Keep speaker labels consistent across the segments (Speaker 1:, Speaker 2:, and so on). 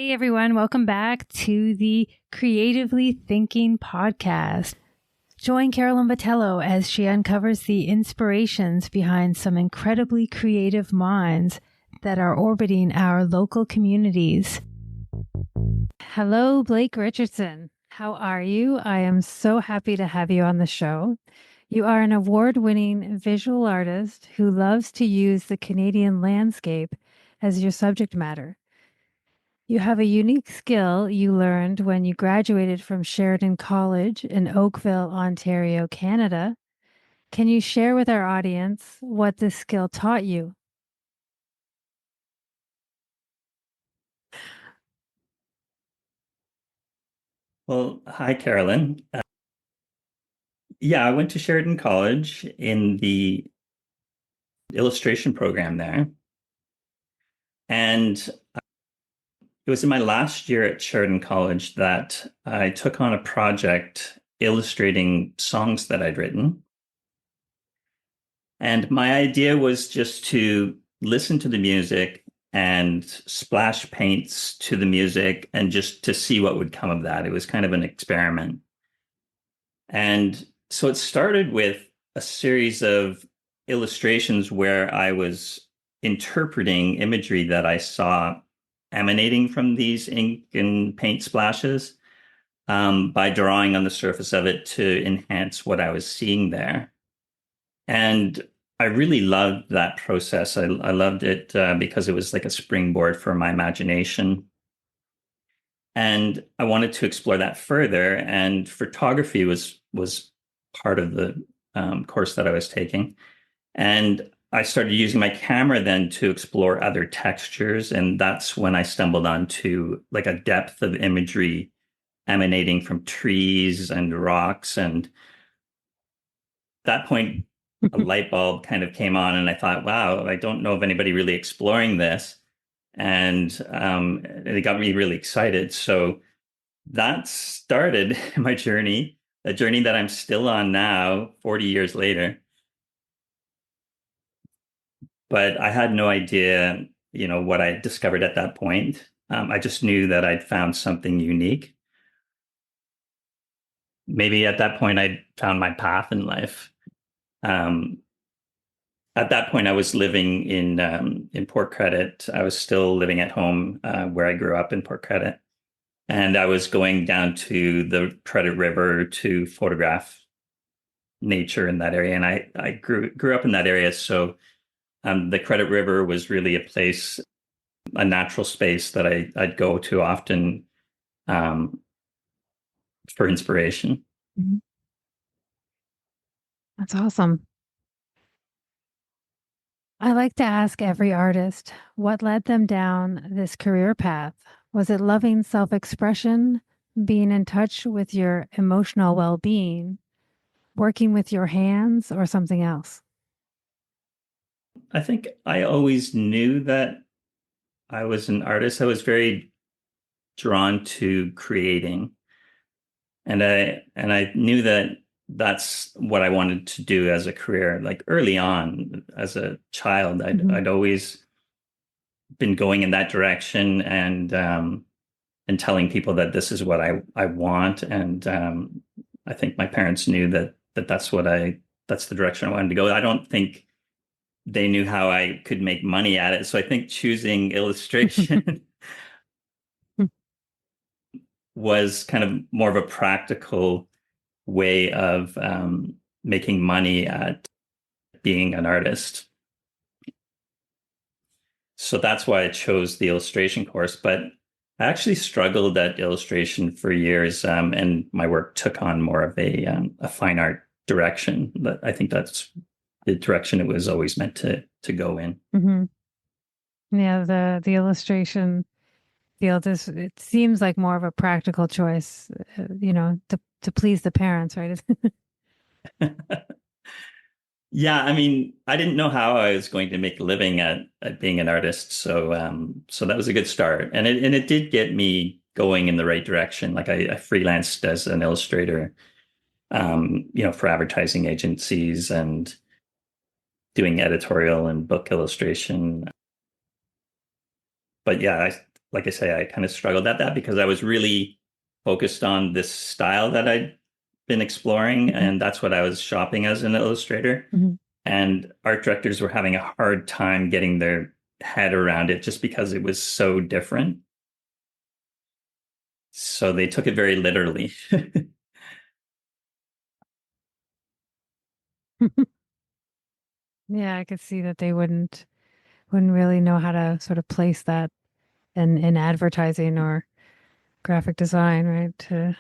Speaker 1: Hey everyone, welcome back to the Creatively Thinking podcast. Join Carolyn Botello as she uncovers the inspirations behind some incredibly creative minds that are orbiting our local communities. Hello, Blake Richardson. How are you? I am so happy to have you on the show. You are an award-winning visual artist who loves to use the Canadian landscape as your subject matter. You have a unique skill you learned when you graduated from Sheridan College in Oakville, Ontario, Canada. Can you share with our audience what this skill taught you?
Speaker 2: Well, hi, Carolyn. Yeah, I went to Sheridan College in the illustration program there. And it was in my last year at Sheridan College that I took on a project illustrating songs that I'd written. And my idea was just to listen to the music and splash paints to the music and just to see what would come of that. It was kind of an experiment. And so it started with a series of illustrations where I was interpreting imagery that I saw emanating from these ink and paint splashes by drawing on the surface of it to enhance what I was seeing there. And I really loved that process. I loved it because it was like a springboard for my imagination. And I wanted to explore that further. And photography was part of the course that I was taking. And I started using my camera then to explore other textures. And that's when I stumbled onto like a depth of imagery emanating from trees and rocks. And at that point, a light bulb kind of came on, and I thought, wow, I don't know of anybody really exploring this. And it got me really excited. So that started my journey, a journey that I'm still on now, 40 years later. But I had no idea, what I discovered at that point. I just knew that I'd found something unique. Maybe at that point, I'd found my path in life. Um, at that point, I was living in Port Credit. I was still living at home where I grew up in Port Credit. And I was going down to the Credit River to photograph nature in that area. And I grew up in that area. So the Credit River was really a place, a natural space that I'd go to often um, for inspiration.
Speaker 1: Mhm. That's awesome. I like to ask every artist what led them down this career path. Was it loving self expression, being in touch with your emotional well being, working with your hands, or something else?
Speaker 2: I think I always knew that I was an artist. I was very drawn to creating. And I knew that that's what I wanted to do as a career. Like early on, as a child, I'd always been going in that direction and telling people that this is what I want. And I think my parents knew that that's the direction I wanted to go. I don't think they knew how I could make money at it. So I think choosing illustration was kind of more of a practical way of making money at being an artist. So that's why I chose the illustration course. But I actually struggled at illustration for years, and my work took on more of a fine art direction. But I think that's the direction it was always meant to go in.
Speaker 1: Mm-hmm. Yeah, the illustration field it seems like more of a practical choice, to please the parents, right?
Speaker 2: Yeah, I mean, I didn't know how I was going to make a living at being an artist, so that was a good start, and it did get me going in the right direction. Like I freelanced as an illustrator, for advertising agencies and doing editorial and book illustration. But yeah, like I say, I kind of struggled at that because I was really focused on this style that I'd been exploring,
Speaker 1: Mhm.
Speaker 2: and that's what I was shopping as an illustrator.
Speaker 1: Mhm.
Speaker 2: And art directors were having a hard time getting their head around it just because it was so different. So they took it very literally.
Speaker 1: Yeah, I could see that they wouldn't really know how to sort of place that in advertising or graphic design, right?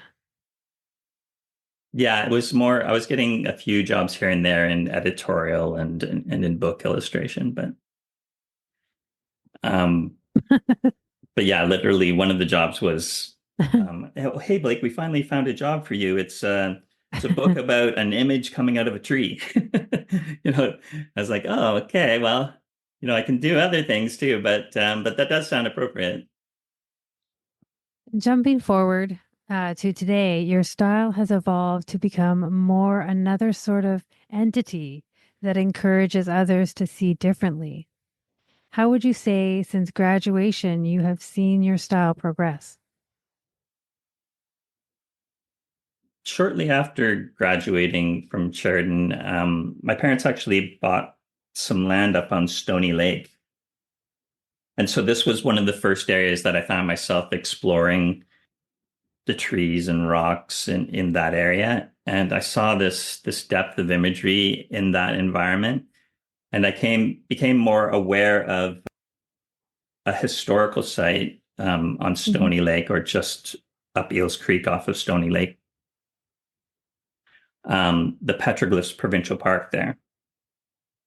Speaker 2: Yeah, it was more, I was getting a few jobs here and there in editorial and in book illustration, um but yeah, literally one of the jobs was oh, hey Blake, we finally found a job for you. It's a book about an image coming out of a tree. You know, I was like, oh, okay, well, I can do other things too, but that does sound appropriate.
Speaker 1: Jumping forward to today, your style has evolved to become more another sort of entity that encourages others to see differently. How would you say, since graduation, you have seen your style progress?
Speaker 2: Shortly after graduating from Sheridan, my parents actually bought some land up on Stony Lake. And so this was one of the first areas that I found myself exploring the trees and rocks in that area. And I saw this depth of imagery in that environment. And I became more aware of a historical site on
Speaker 1: Mhm.
Speaker 2: Stony Lake, or just up Eels Creek off of Stony Lake, the Petroglyphs Provincial Park there.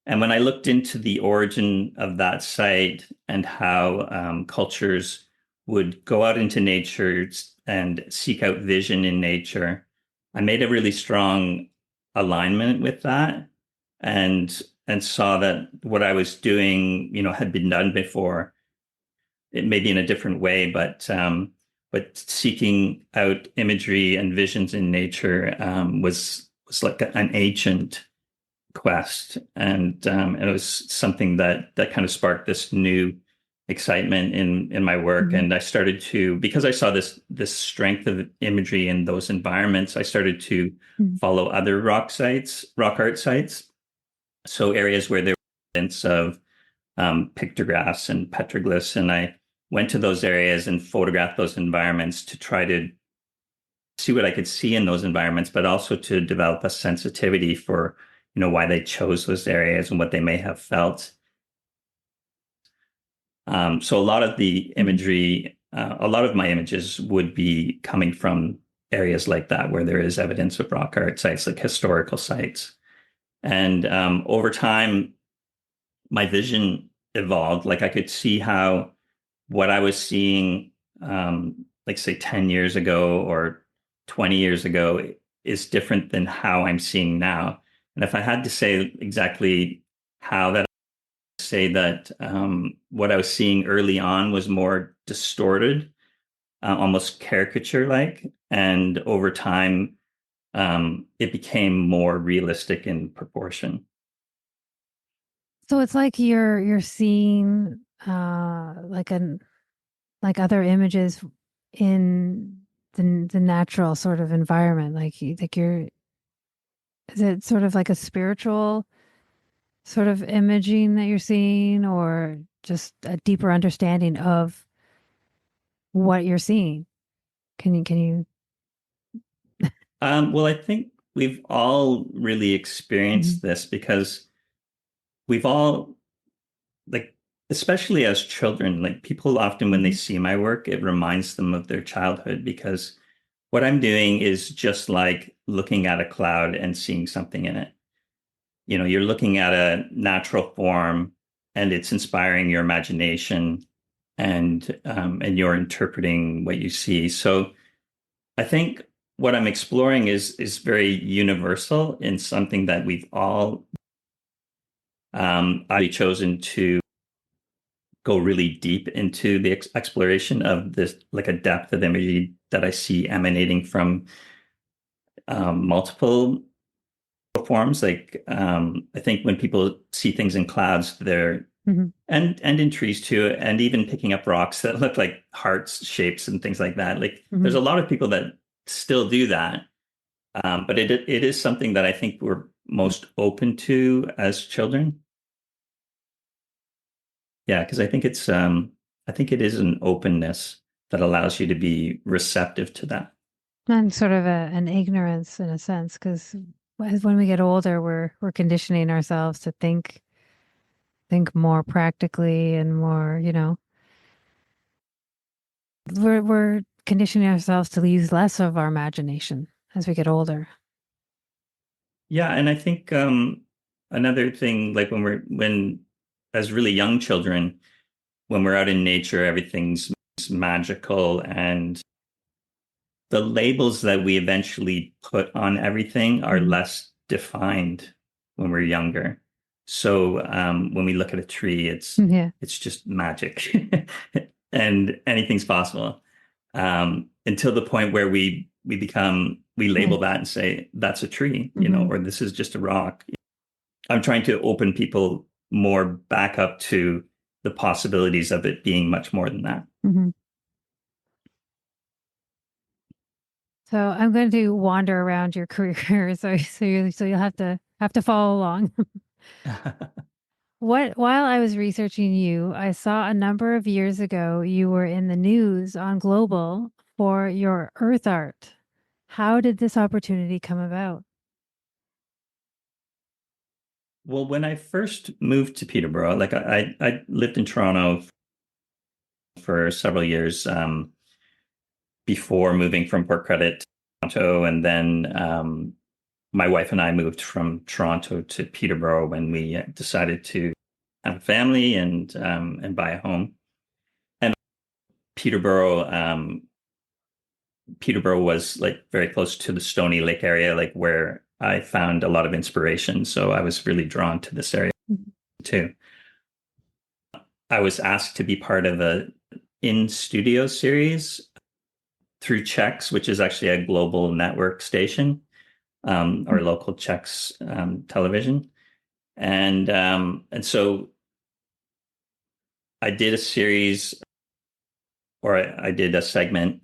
Speaker 2: And when I looked into the origin of that site and how cultures would go out into nature and seek out vision in nature, I made a really strong alignment with that, and saw that what I was doing, had been done before. It may be in a different way, but seeking out imagery and visions in nature was like an ancient quest, and it was something that kind of sparked this new excitement in my work.
Speaker 1: Mhm.
Speaker 2: And I started to, because I saw this strength of imagery in those environments, I started to
Speaker 1: Mhm.
Speaker 2: follow other rock art sites, so areas where there were evidence of pictographs and petroglyphs, and I went to those areas and photographed those environments to try to see what I could see in those environments, but also to develop a sensitivity for, why they chose those areas and what they may have felt. So a lot of the
Speaker 1: Mhm.
Speaker 2: imagery, a lot of my images would be coming from areas like that, where there is evidence of rock art sites, like historical sites. And over time, my vision evolved. Like I could see how what I was seeing, like say 10 years ago or 20 years ago, is different than how I'm seeing now. And if I had to say exactly how that, I'd say that what I was seeing early on was more distorted, almost caricature-like. And over time, it became more realistic in proportion.
Speaker 1: So it's like you're seeing like other images in the natural sort of environment. Like you're is it sort of like a spiritual sort of imaging that you're seeing, or just a deeper understanding of what you're seeing? Can you
Speaker 2: Well, I think we've all really experienced
Speaker 1: Mhm.
Speaker 2: this because we've all, like, especially as children, like people often, when they
Speaker 1: Mhm.
Speaker 2: see my work, it reminds them of their childhood, because what I'm doing is just like looking at a cloud and seeing something in it. You're looking at a natural form, and it's inspiring your imagination, and you're interpreting what you see. So I think what I'm exploring is very universal, in something that we've all I've chosen to go really deep into the exploration of this, like a depth of imagery that I see emanating from multiple forms. Like I think when people see things in clouds, and in trees too, and even picking up rocks that look like hearts shapes and things like that. Like there's
Speaker 1: Hmm.
Speaker 2: a lot of people that still do that, but it is something that I think we're most open to as children. Yeah, because I think it is an openness that allows you to be receptive to that.
Speaker 1: And sort of an ignorance in a sense, because when we get older, we're conditioning ourselves to think more practically and more, we're conditioning ourselves to use less of our imagination as we get older.
Speaker 2: Yeah, and I think another thing, like when as really young children, when we're out in nature, everything's magical, and the labels that we eventually put on everything are
Speaker 1: Hmm.
Speaker 2: less defined when we're younger. So when we look at a tree,
Speaker 1: Yeah.
Speaker 2: it's just magic, and anything's possible until the point where we label that and say that's a tree,
Speaker 1: Hmm.
Speaker 2: or this is just a rock. I'm trying to open people more back up to the possibilities of it being much more than that.
Speaker 1: Hmm. So I'm going to wander around your career, so you'll have to follow along. While I was researching you, I saw a number of years ago you were in the news on Global for your earth art. How did this opportunity come about?
Speaker 2: Well, when I first moved to Peterborough, like I lived in Toronto for several years before moving from Port Credit to Toronto, and then my wife and I moved from Toronto to Peterborough when we decided to have a family and buy a home. And Peterborough, Peterborough was like very close to the Stony Lake area, like where I found a lot of inspiration. So I was really drawn to this area too. I was asked to be part of a in studio series through Chex, which is actually a global network station, or local Chex television, and so I did a series, or I did a segment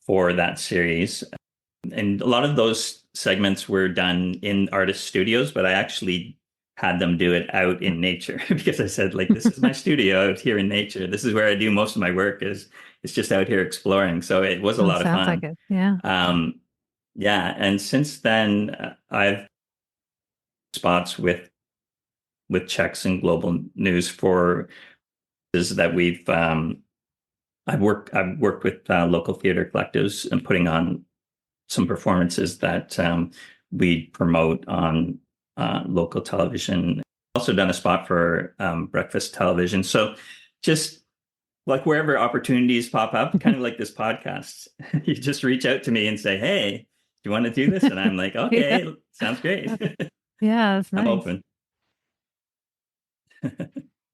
Speaker 2: for that series, and a lot of those segments were done in artist studios, but I actually had them do it out in nature because I said, like, this is my studio out here in nature. This is where I do most of my work is it's just out here exploring. So it was a
Speaker 1: Oh,
Speaker 2: lot of
Speaker 1: sounds like
Speaker 2: fun.
Speaker 1: it. Yeah.
Speaker 2: Um, yeah, and since then I've spots with Checks and Global News for is that I've worked with local theater collectives and putting on some performances that we promote on local television. Also done a spot for breakfast television. So just like wherever opportunities pop up, kind of like this podcast, you just reach out to me and say, "Hey, do you want to do this?" And I'm like,
Speaker 1: Yeah.
Speaker 2: "Okay, sounds great."
Speaker 1: Yeah, that's
Speaker 2: I'm
Speaker 1: nice.
Speaker 2: open.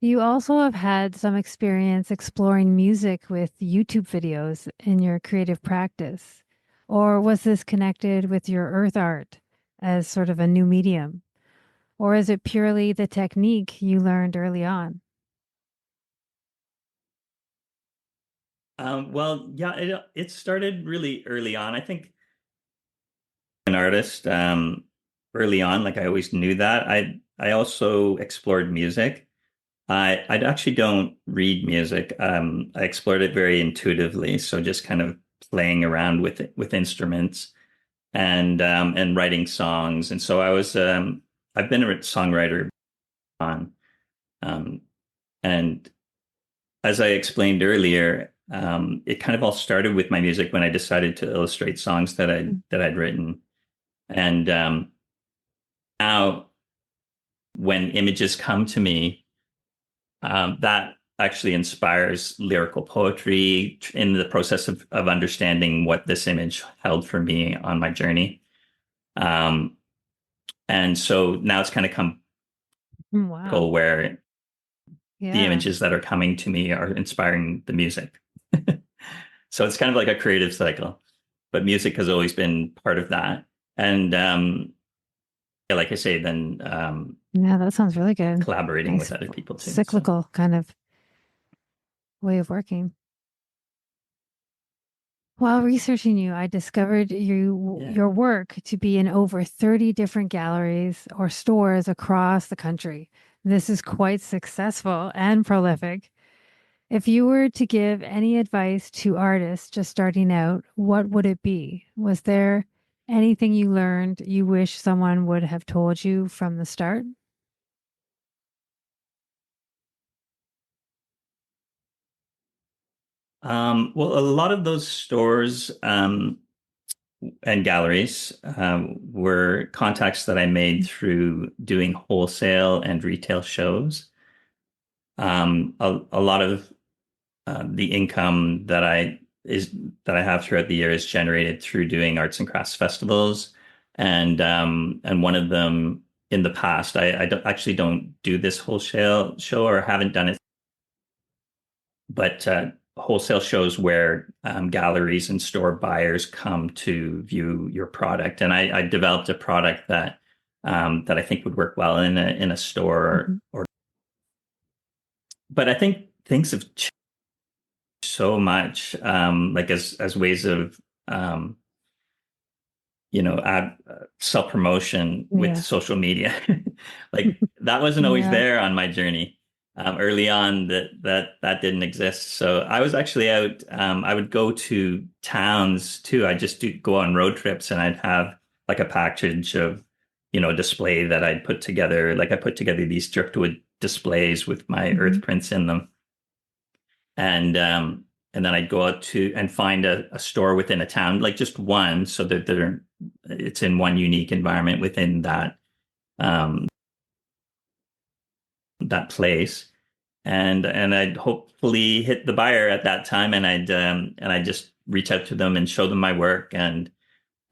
Speaker 1: You also have had some experience exploring music with YouTube videos in your creative practice. Or was this connected with your earth art as sort of a new medium? Or is it purely the technique you learned early on?
Speaker 2: Well, yeah, it started really early on. I think an artist early on, like I always knew that. I also explored music. I actually don't read music. I explored it very intuitively, so just kind of playing around with it, with instruments and writing songs. And so I've been a songwriter on um, and as I explained earlier, it kind of all started with my music when I decided to illustrate songs that I'd written. And now, when images come to me, that actually inspires lyrical poetry in the process of understanding what this image held for me on my journey. Um, and so now it's kind of come
Speaker 1: Wow.
Speaker 2: where the
Speaker 1: Yeah.
Speaker 2: images that are coming to me are inspiring the music. So it's kind of like a creative cycle, but music has always been part of that. And yeah, like I say, then
Speaker 1: Yeah, that sounds really good.
Speaker 2: collaborating with
Speaker 1: Nice
Speaker 2: other people too. So
Speaker 1: cyclical kind of way of working. While researching you, I discovered
Speaker 2: yeah.
Speaker 1: your work to be in over 30 different galleries or stores across the country. This is quite successful and prolific. If you were to give any advice to artists just starting out, what would it be? Was there anything you learned you wish someone would have told you from the start?
Speaker 2: Well, a lot of those stores and galleries were contacts that I made through doing wholesale and retail shows. A lot of the income that I have throughout the year is generated through doing arts and crafts festivals, and one of them in the past, I actually don't do this wholesale show or haven't done it, but wholesale shows where galleries and store buyers come to view your product, and I developed a product that I think would work well in a store
Speaker 1: Mhm.
Speaker 2: or, but I think things have so much, like as ways of um, add self promotion with
Speaker 1: Yeah.
Speaker 2: social media. Like that wasn't always
Speaker 1: Yeah.
Speaker 2: there on my journey. Early on, that didn't exist. So I was actually out. I would go to towns too. I just do go on road trips, and I'd have like a package of display that I'd put together. Like I put together these driftwood displays with my
Speaker 1: Hmm.
Speaker 2: earth prints in them, and then I'd go out to and find a store within a town, like just one, so that it's in one unique environment within um, that place, and I'd hopefully hit the buyer at that time, and I'd just reach out to them and show them my work and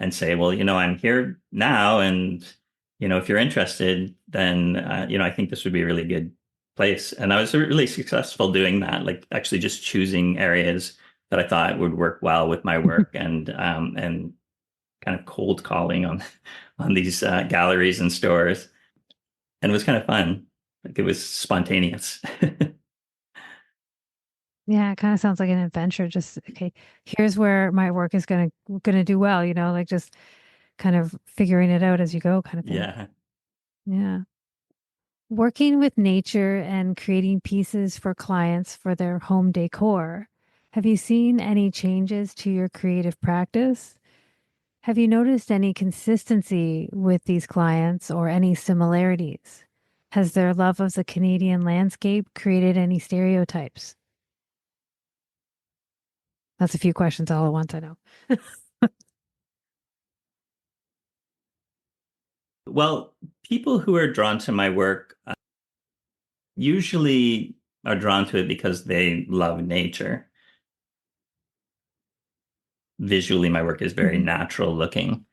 Speaker 2: say, well, I'm here now, and if you're interested, then I think this would be a really good place. And I was really successful doing that, like actually just choosing areas that I thought would work well with my work, and kind of cold calling on these galleries and stores, and it was kind of fun. Like it was spontaneous.
Speaker 1: Yeah, it kind of sounds like an adventure. Just okay, here's where my work is gonna do well, like just kind of figuring it out as you go kind of thing.
Speaker 2: Yeah.
Speaker 1: Yeah. Working with nature and creating pieces for clients for their home decor. Have you seen any changes to your creative practice? Have you noticed any consistency with these clients or any similarities? Has their love of the Canadian landscape created any stereotypes? That's a few questions all at once, I know.
Speaker 2: Well, people who are drawn to my work usually are drawn to it because they love nature. Visually, my work is very
Speaker 1: Mhm.
Speaker 2: natural looking.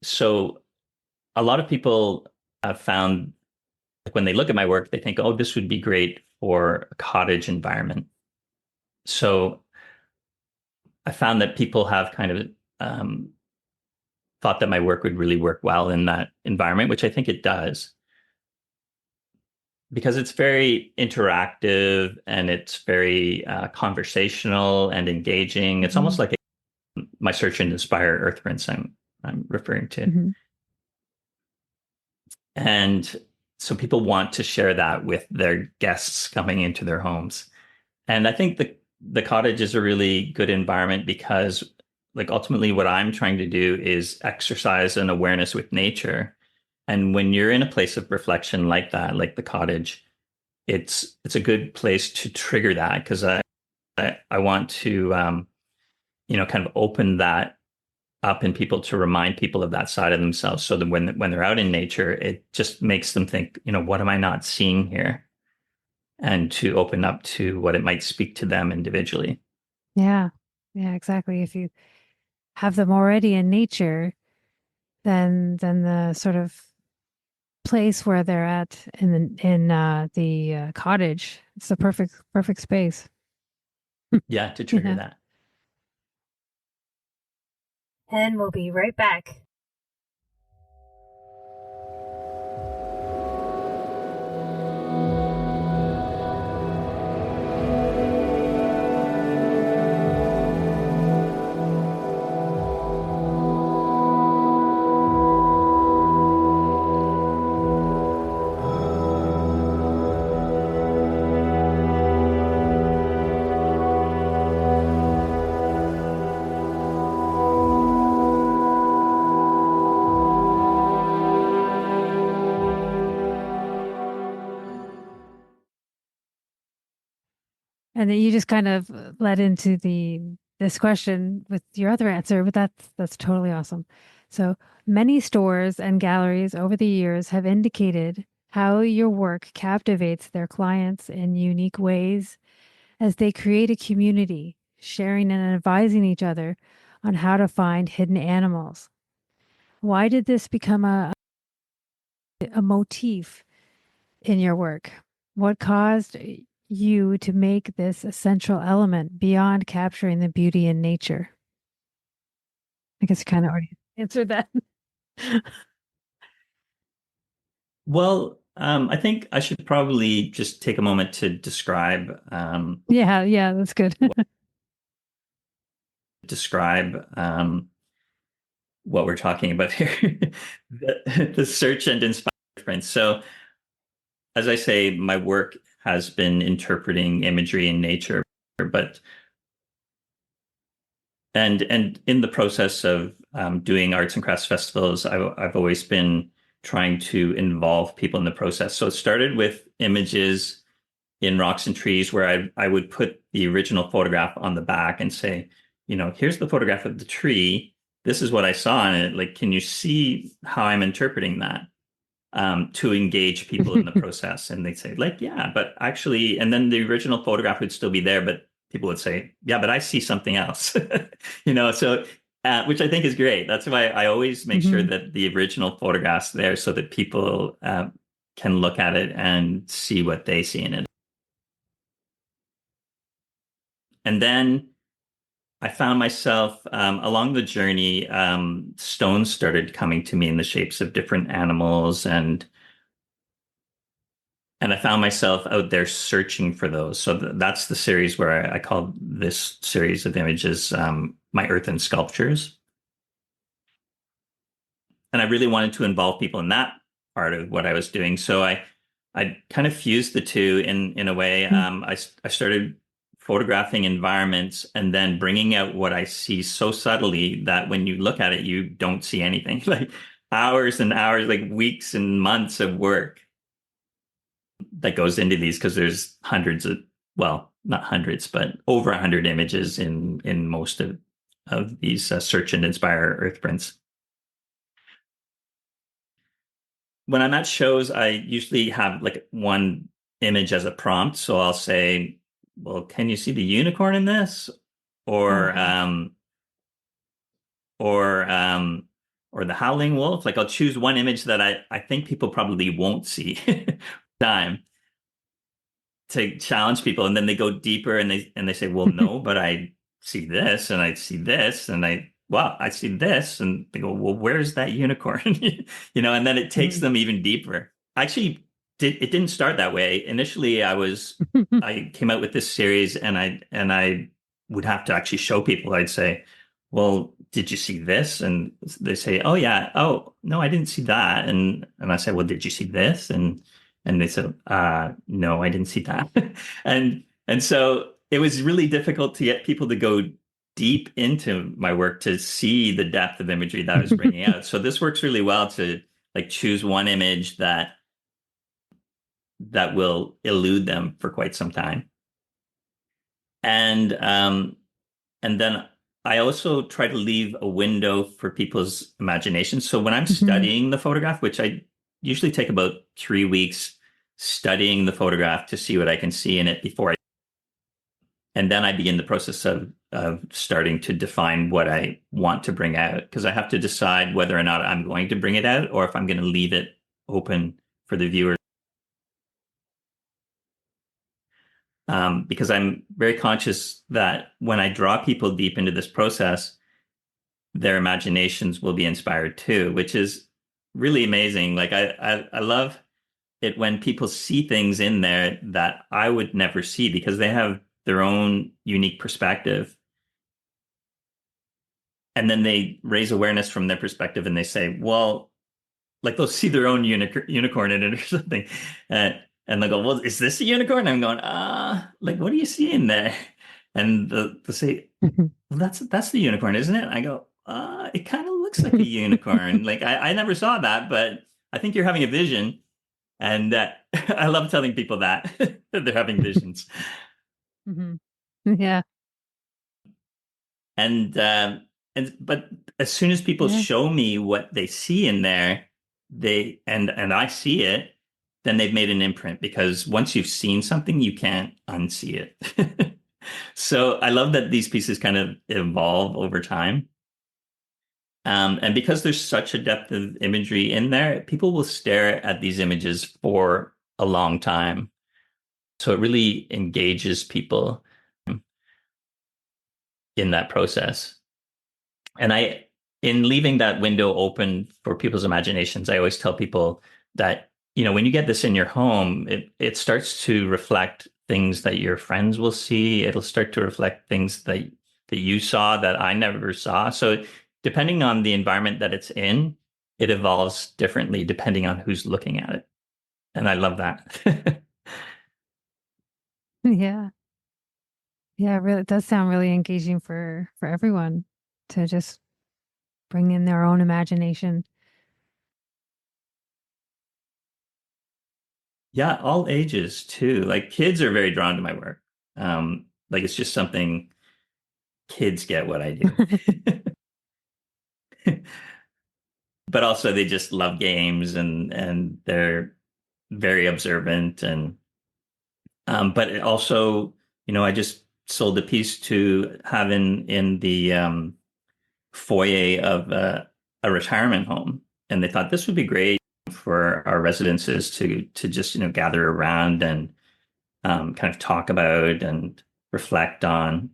Speaker 2: So a lot of people have found, like when they look at my work, they think, oh, this would be great for a cottage environment. So I found that people have kind of thought that my work would really work well in that environment, which I think it does, because it's very interactive and it's very conversational and engaging. It's almost
Speaker 1: Mhm.
Speaker 2: like my search and inspire earth prints I'm referring to.
Speaker 1: Mhm.
Speaker 2: And so people want to share that with their guests coming into their homes. And I think the cottage is a really good environment because, like, ultimately what I'm trying to do is exercise an awareness with nature. And when you're in a place of reflection like that, like the cottage, it's a good place to trigger that, because I want to kind of open that up in people, to remind people of that side of themselves, so that when they're out in nature, it just makes them think, what am I not seeing here? And to open up to what it might speak to them individually.
Speaker 1: Yeah. Yeah, exactly. If you have them already in nature, then the sort of place where they're at in the cottage, it's the perfect space.
Speaker 2: Yeah, to trigger
Speaker 1: Yeah.
Speaker 2: that.
Speaker 1: And we'll be right back. And then you just kind of led into this question with your other answer, but that's totally awesome. So many stores and galleries over the years have indicated how your work captivates their clients in unique ways as they create a community, sharing and advising each other on how to find hidden animals. Why did this become a motif in your work? What caused you to make this a central element beyond capturing the beauty in nature? I guess you kind of already answered that.
Speaker 2: Well, I think I should probably just take a moment to describe
Speaker 1: Yeah, yeah, that's good.
Speaker 2: describe what we're talking about here, the search and inspire difference. So, as I say, my work has been interpreting imagery in nature, but and in the process of doing arts and crafts festivals, I've always been trying to involve people in the process. So it started with images in rocks and trees where I would put the original photograph on the back and say, here's the photograph of the tree. This is what I saw in it. Like, can you see how I'm interpreting that? To engage people in the process. And they'd say, like, yeah, but actually, and then the original photograph would still be there, but people would say, yeah, but I see something else. So which I think is great. That's why I always make sure
Speaker 1: Hmm.
Speaker 2: that the original photograph's there so that people can look at it and see what they see in it. And then I found myself along the journey, stones started coming to me in the shapes of different animals, and I found myself out there searching for those. So that's the series where I called this series of images my earthen sculptures. And I really wanted to involve people in that part of what I was doing. So I kind of fused the two in a way. I started photographing environments and then bringing out what I see so subtly that when you look at it, you don't see anything. Like hours and hours, like weeks and months of work that goes into these because there's hundreds of, well, not hundreds, but over 100 images in most of these search and inspire earth prints. When I'm at shows, I usually have like one image as a prompt. So I'll say, well, can you see the unicorn in this?
Speaker 1: Oh,
Speaker 2: Or
Speaker 1: wow.
Speaker 2: or um or the howling wolf. Like I'll choose one image that I think people probably won't see time to challenge people, and then they go deeper and they say, well, no, but I see this and I see this and I see this, and they go, well, where's that unicorn? And then it takes
Speaker 1: Mhm.
Speaker 2: them even deeper. Actually, it didn't start that way. Initially, I came out with this series, and I would have to actually show people. I'd say, well, did you see this? And they say, oh yeah, oh no, I didn't see that. And I say, well, did you see this? And they said, no, I didn't see that. And so it was really difficult to get people to go deep into my work to see the depth of imagery that I was bringing out. So this works really well to like choose one image that will elude them for quite some time. And then I also try to leave a window for people's imagination. So when I'm
Speaker 1: Mhm.
Speaker 2: studying the photograph, which I usually take about 3 weeks studying the photograph to see what I can see in it and then I begin the process of starting to define what I want to bring out because I have to decide whether or not I'm going to bring it out or if I'm going to leave it open for the viewer. Because I'm very conscious that when I draw people deep into this process, their imaginations will be inspired too, which is really amazing. Like I love it when people see things in there that I would never see because they have their own unique perspective. And then they raise awareness from their perspective and they say, well, like they'll see their own unicorn in it or something. And they'll go, well, is this a unicorn? I'm going, like, what do you see in there? And they'll say, well, that's the unicorn, isn't it? I go, it kind of looks like a unicorn. Like I never saw that, but I think you're having a vision. And I love telling people that they're having visions.
Speaker 1: Hmm. Yeah.
Speaker 2: And but as soon as people
Speaker 1: Yeah.
Speaker 2: show me what they see in there, and I see it, then they've made an imprint, because once you've seen something, you can't unsee it. So I love that these pieces kind of evolve over time. And because there's such a depth of imagery in there, people will stare at these images for a long time. So it really engages people in that process. And in leaving that window open for people's imaginations, I always tell people that, when you get this in your home, it starts to reflect things that your friends will see. It'll start to reflect things that you saw that I never saw. So depending on the environment that it's in, it evolves differently depending on who's looking at it. And I love that.
Speaker 1: Yeah. Yeah, really, it does sound really engaging for everyone to just bring in their own imagination.
Speaker 2: Yeah, all ages too. Like kids are very drawn to my work. Like it's just something kids get what I do. But also they just love games, and they're very observant, and but it also, I just sold a piece to have in the foyer of a retirement home, and they thought this would be great for our residences to just gather around and kind of talk about and reflect on.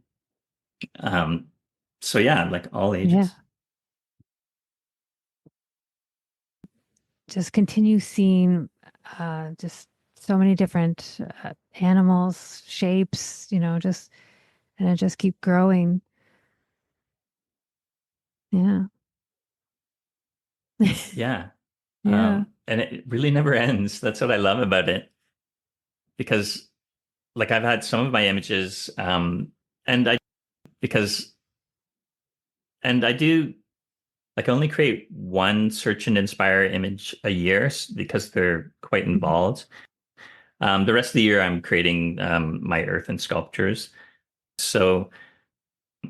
Speaker 2: Um, so yeah, like all
Speaker 1: Yeah.
Speaker 2: ages.
Speaker 1: Just continue seeing just so many different animals, shapes, just and it just keep growing. Yeah.
Speaker 2: Yeah.
Speaker 1: Yeah.
Speaker 2: And it really never ends. That's what I love about it, because like I've had some of my images, and I because and I do like only create one search and inspire image a year, because they're quite
Speaker 1: Mhm.
Speaker 2: involved. The rest of the year I'm creating my earth and sculptures. So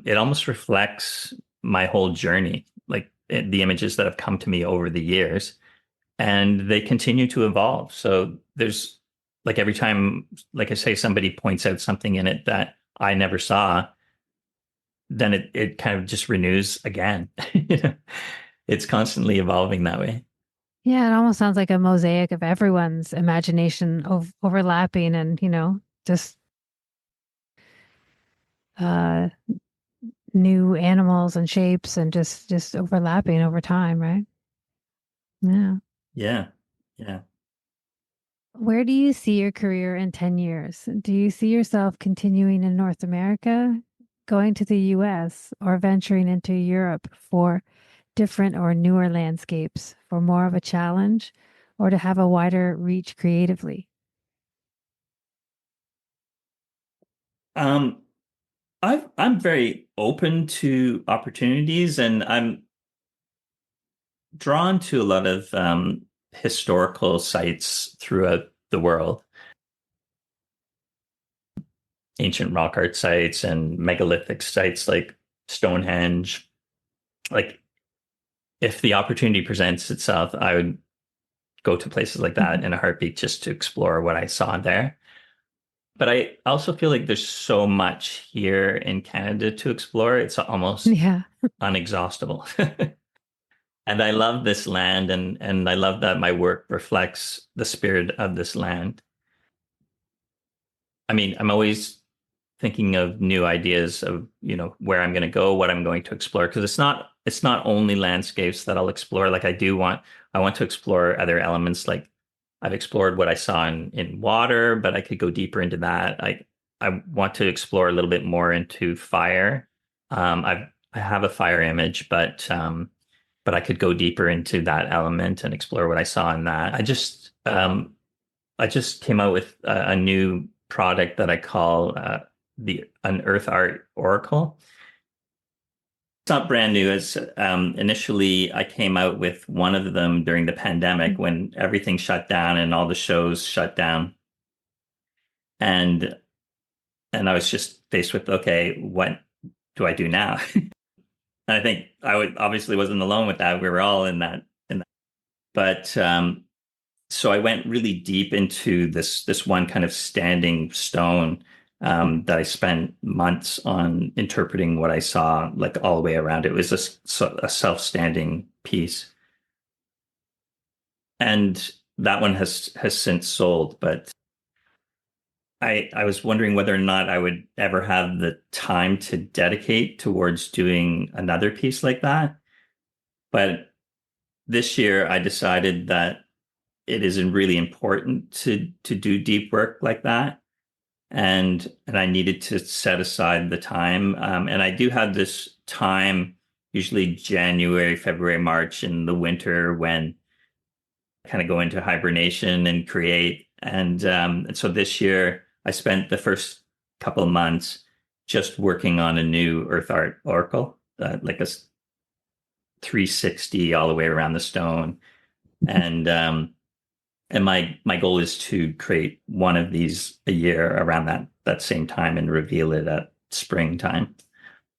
Speaker 2: it almost reflects my whole journey, like the images that have come to me over the years, and they continue to evolve. So there's like every time, like I say, somebody points out something in it that I never saw, then it kind of just renews again. You know, it's constantly evolving that way.
Speaker 1: Yeah, it almost sounds like a mosaic of everyone's imagination overlapping and, just uh new animals and shapes and just overlapping over time, right? Yeah.
Speaker 2: Yeah. Yeah.
Speaker 1: Where do you see your career in 10 years? Do you see yourself continuing in North America, going to the US, or venturing into Europe for different or newer landscapes, for more of a challenge, or to have a wider reach creatively?
Speaker 2: Um, I'm very open to opportunities, and I'm drawn to a lot of historical sites throughout the world, ancient rock art sites and megalithic sites like Stonehenge. Like, if the opportunity presents itself, I would go to places like that
Speaker 1: Mhm.
Speaker 2: in a heartbeat just to explore what I saw there. But I also feel like there's so much here in Canada to explore. It's almost
Speaker 1: Yeah.
Speaker 2: unexhaustible. And I love this land, and I love that my work reflects the spirit of this land. I mean, I'm always thinking of new ideas of, where I'm going to go, what I'm going to explore, because it's not only landscapes that I'll explore. Like I want to explore other elements. Like I've explored what I saw in water, but I could go deeper into that. I want to explore a little bit more into fire. I have a fire image, but I could go deeper into that element and explore what I saw in that. I just came out with a new product that I call the an Earth Art Oracle. It's not brand new. It's initially I came out with one of them during the pandemic when everything shut down and all the shows shut down. And and I was just faced with, okay, what do I do now? And I think I would obviously wasn't alone with that. We were all in that. But so I went really deep into this one kind of standing stone that I spent months on interpreting what I saw, like all the way around. It was a self-standing piece, and that one has since sold. But I was wondering whether or not I would ever have the time to dedicate towards doing another piece like that. But this year I decided that it is really important to do deep work like that. And I needed to set aside the time. And I do have this time, usually January, February, March in the winter when I kind of go into hibernation and create. And so this year I spent the first couple of months just working on a new earth art oracle, like a 360 all the way around the stone. And my goal is to create one of these a year around that same time and reveal it at springtime.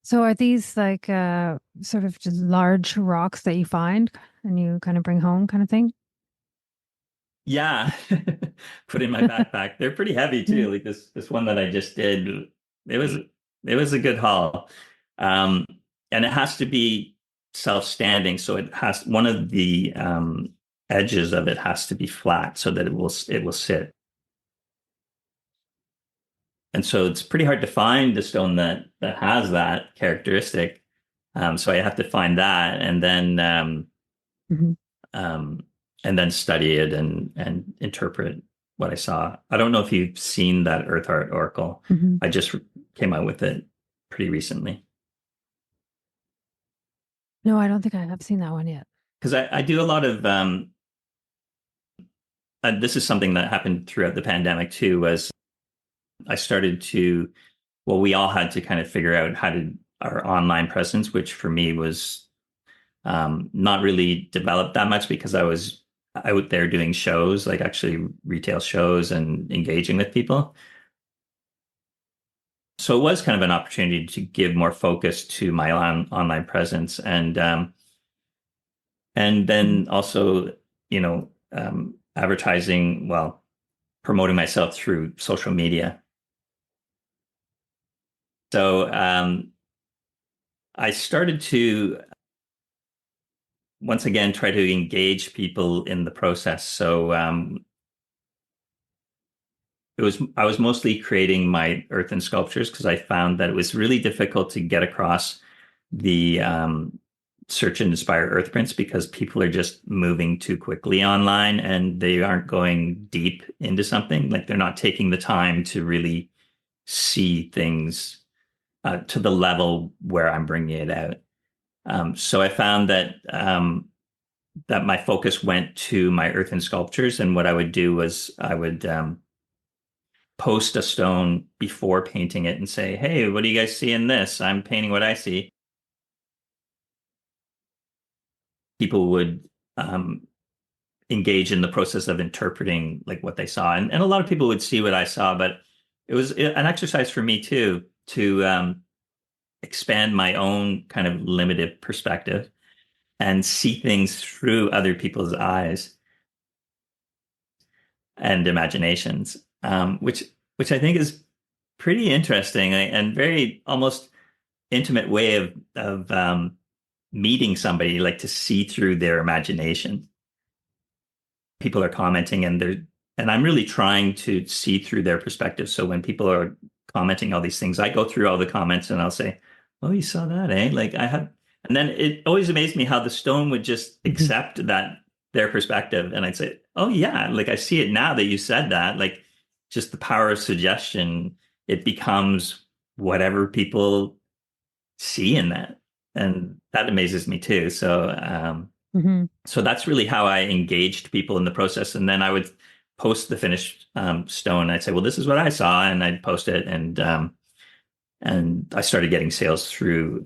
Speaker 1: So are these like sort of just large rocks that you find and you kind of bring home kind of thing?
Speaker 2: Yeah, put in my backpack. They're pretty heavy too. Like this one that I just did, it was it was a good haul. Um, and it has to be self-standing, so it has one of the edges of it has to be flat so that it will sit. And so it's pretty hard to find the stone that has that characteristic. So I have to find that
Speaker 1: Mm-hmm.
Speaker 2: um, and then study it and interpret what I saw. I don't know if you've seen that Earth Art Oracle.
Speaker 1: Mm-hmm.
Speaker 2: I just came out with it pretty recently
Speaker 1: No, I don't think I have seen that one yet.
Speaker 2: because I do a lot of this is something that happened throughout the pandemic too. Was I started to well, we all had to kind of figure out how to our online presence, which for me was not really developed that much because I was out there doing shows, like actually retail shows and engaging with people. So it was kind of an opportunity to give more focus to my online presence and then also, advertising, well, promoting myself through social media. So I started to once again try to engage people in the process. So I was mostly creating my earthen sculptures because I found that it was really difficult to get across the search and inspire earth prints because people are just moving too quickly online and they aren't going deep into something. Like they're not taking the time to really see things to the level where I'm bringing it out. So I found that my focus went to my earthen sculptures, and what I would do was I would post a stone before painting it and say, "Hey, what do you guys see in this? I'm painting what I see." People would engage in the process of interpreting like what they saw, and a lot of people would see what I saw, but it was an exercise for me too to expand my own kind of limited perspective and see things through other people's eyes and imaginations, which I think is pretty interesting and very almost intimate way of meeting somebody, like to see through their imagination. People are commenting and I'm really trying to see through their perspective. So when people are commenting all these things, I go through all the comments and I'll say, "Oh, you saw that, eh?" And then it always amazed me how the stone would just accept that their perspective. And I'd say, "Oh yeah, like I see it now that you said that." Like just the power of suggestion, it becomes whatever people see in that. And that amazes me too. So that's really how I engaged people in the process. And then I would post the finished stone. I'd say, "Well, this is what I saw," and I'd post it. And I started getting sales through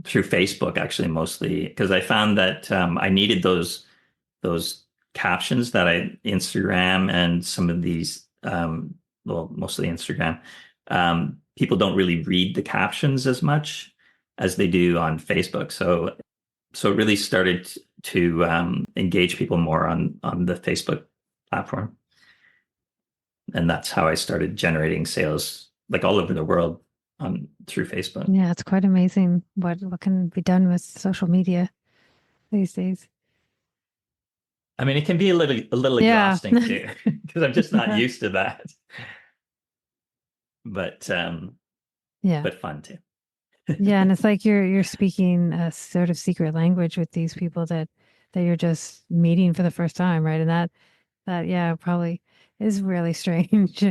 Speaker 2: Facebook, actually, mostly because I found that I needed those captions that Instagram and some of these, well, mostly Instagram, People don't really read the captions as much as they do on Facebook. So it really started to engage people more on the Facebook platform. And that's how I started generating sales like all over the world through Facebook.
Speaker 1: Yeah, it's quite amazing what can be done with social media these days.
Speaker 2: I mean, it can be a little
Speaker 1: Yeah.
Speaker 2: exhausting too, because I'm just not
Speaker 1: Yeah.
Speaker 2: used to that. But
Speaker 1: Yeah.
Speaker 2: but fun too.
Speaker 1: Yeah, and it's like you're speaking a sort of secret language with these people that you're just meeting for the first time, right? And that yeah, probably is really strange.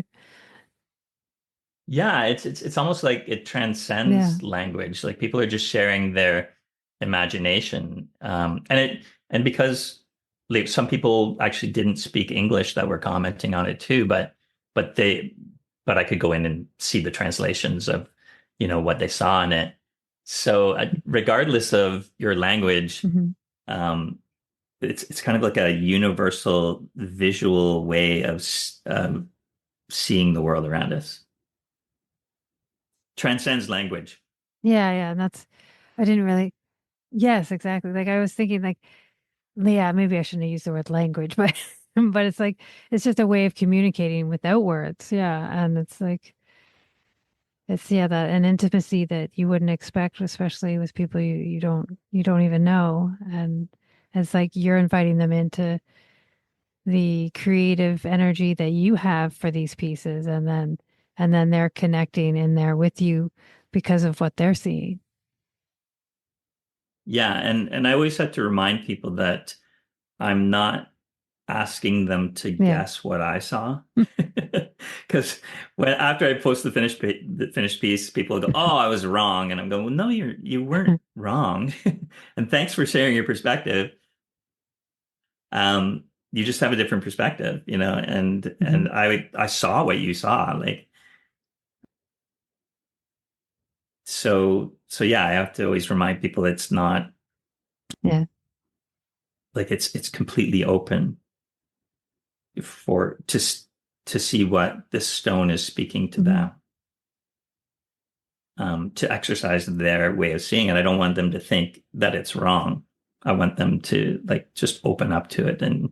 Speaker 2: Yeah, it's almost like it
Speaker 1: Yeah.
Speaker 2: transcends language. Like people are just sharing their imagination. And because like some people actually didn't speak English that were commenting on it too, but they but I could go in and see the translations of, what they saw in it. So regardless of your language,
Speaker 1: Hmm.
Speaker 2: um, it's kind of like a universal visual way of seeing the world around us. Transcends language.
Speaker 1: Yeah, yeah. And that's I didn't really yes, exactly. Like I was thinking like yeah, maybe I shouldn't have used the word language, but but it's like it's just a way of communicating without words. Yeah. And it's like it's yeah, that an intimacy that you wouldn't expect, especially with people you don't even know. And it's like you're inviting them into the creative energy that you have for these pieces and then they're connecting in there with you because of what they're seeing.
Speaker 2: Yeah, and I always have to remind people that I'm not asking them to
Speaker 1: Yeah.
Speaker 2: guess what I saw. Because when after I post the finished piece, people go, "Oh, I was wrong," and I'm going, "Well, no, you weren't wrong." And thanks for sharing your perspective. You just have a different perspective, and
Speaker 1: Hmm.
Speaker 2: I saw what you saw, like so yeah, I have to always remind people it's not
Speaker 1: Yeah.
Speaker 2: like it's completely open for to see what this stone is speaking to
Speaker 1: Hmm.
Speaker 2: them, to exercise their way of seeing it. I don't want them to think that it's wrong. I want them to like just open up to it and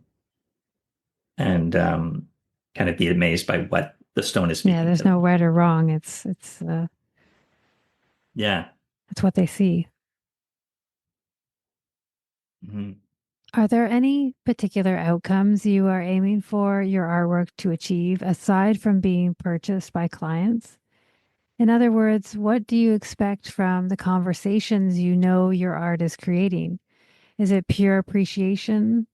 Speaker 2: kind of be amazed by what the stone is
Speaker 1: Yeah,
Speaker 2: speaking
Speaker 1: there's
Speaker 2: to
Speaker 1: no
Speaker 2: them.
Speaker 1: right or wrong.
Speaker 2: Yeah.
Speaker 1: It's what they see.
Speaker 2: Mhm.
Speaker 1: Are there any particular outcomes you are aiming for your artwork to achieve aside from being purchased by clients? In other words, what do you expect from the conversations you know your art is creating? Is it pure appreciation,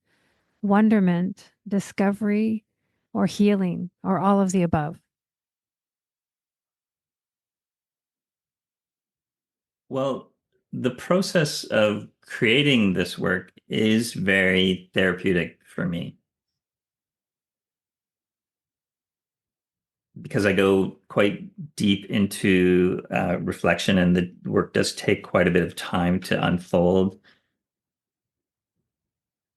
Speaker 1: wonderment, discovery, or healing, or all of the above?
Speaker 2: Well, the process of creating this work is very therapeutic for me because I go quite deep into reflection, and the work does take quite a bit of time to unfold.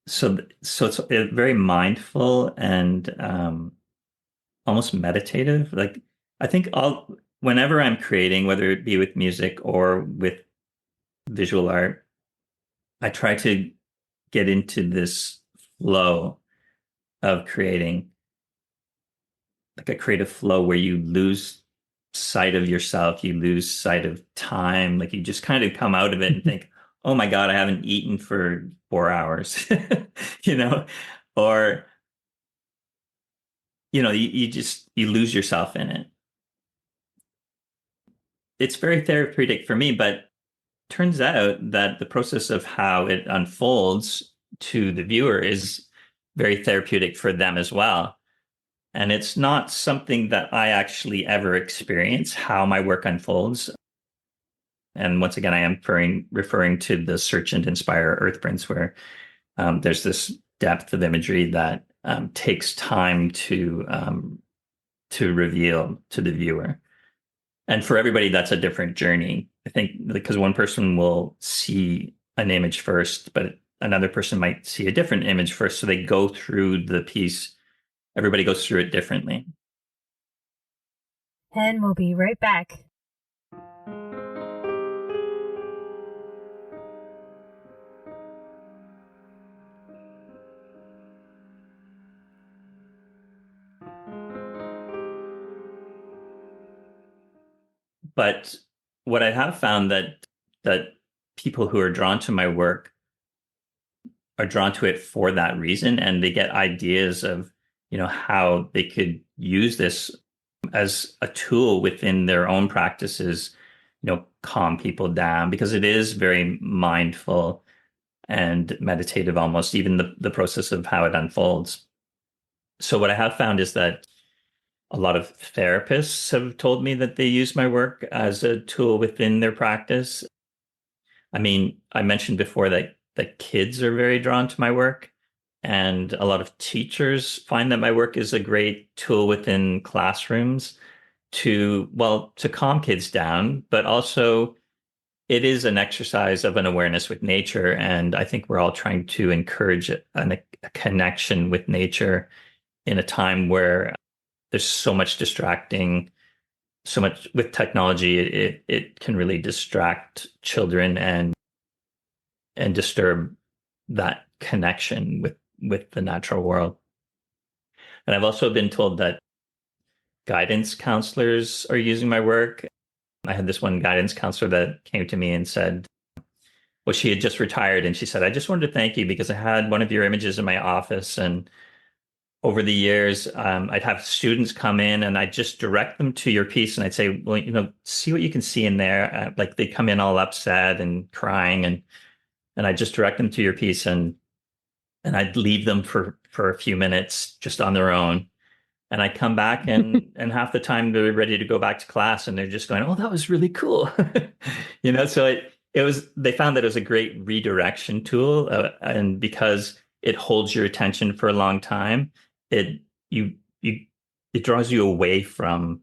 Speaker 2: So it's very mindful and almost meditative. Like I think all whenever I'm creating, whether it be with music or with visual art, I try to get into this flow of creating, like a creative flow where you lose sight of yourself, you lose sight of time, like you just kind of come out of it and think, "Oh my God, I haven't eaten for 4 hours," you know, or you just you lose yourself in it. It's very therapeutic for me, but turns out that the process of how it unfolds to the viewer is very therapeutic for them as well. And it's not something that I actually ever experience how my work unfolds. And once again, I am referring to the Search and Inspire Earth prints, where there's this depth of imagery that takes time to reveal to the viewer. And for everybody, that's a different journey. I think because one person will see an image first, but another person might see a different image first. So they go through the piece, everybody goes through it differently.
Speaker 1: And we'll be right back.
Speaker 2: But what I have found that people who are drawn to my work are drawn to it for that reason, and they get ideas of, how they could use this as a tool within their own practices, calm people down, because it is very mindful and meditative, almost even the process of how it unfolds. So what I have found is that a lot of therapists have told me that they use my work as a tool within their practice. I mean, I mentioned before that kids are very drawn to my work, and a lot of teachers find that my work is a great tool within classrooms to calm kids down, but also it is an exercise of an awareness with nature. And I think we're all trying to encourage a connection with nature in a time where there's so much distracting, so much with technology. It can really distract children and disturb that connection with the natural world. And I've also been told that guidance counselors are using my work. I had this one guidance counselor that came to me and said, well, she had just retired, and she said, I just wanted to thank you because I had one of your images in my office, and over the years, I'd have students come in and I'd just direct them to your piece, and I'd say, well, see what you can see in there. Like they come in all upset and crying, and I'd just direct them to your piece, and I'd leave them for a few minutes just on their own. And I come back and half the time they're ready to go back to class and they're just going, oh, that was really cool. So they found that it was a great redirection tool. And because it holds your attention for a long time, it draws you away from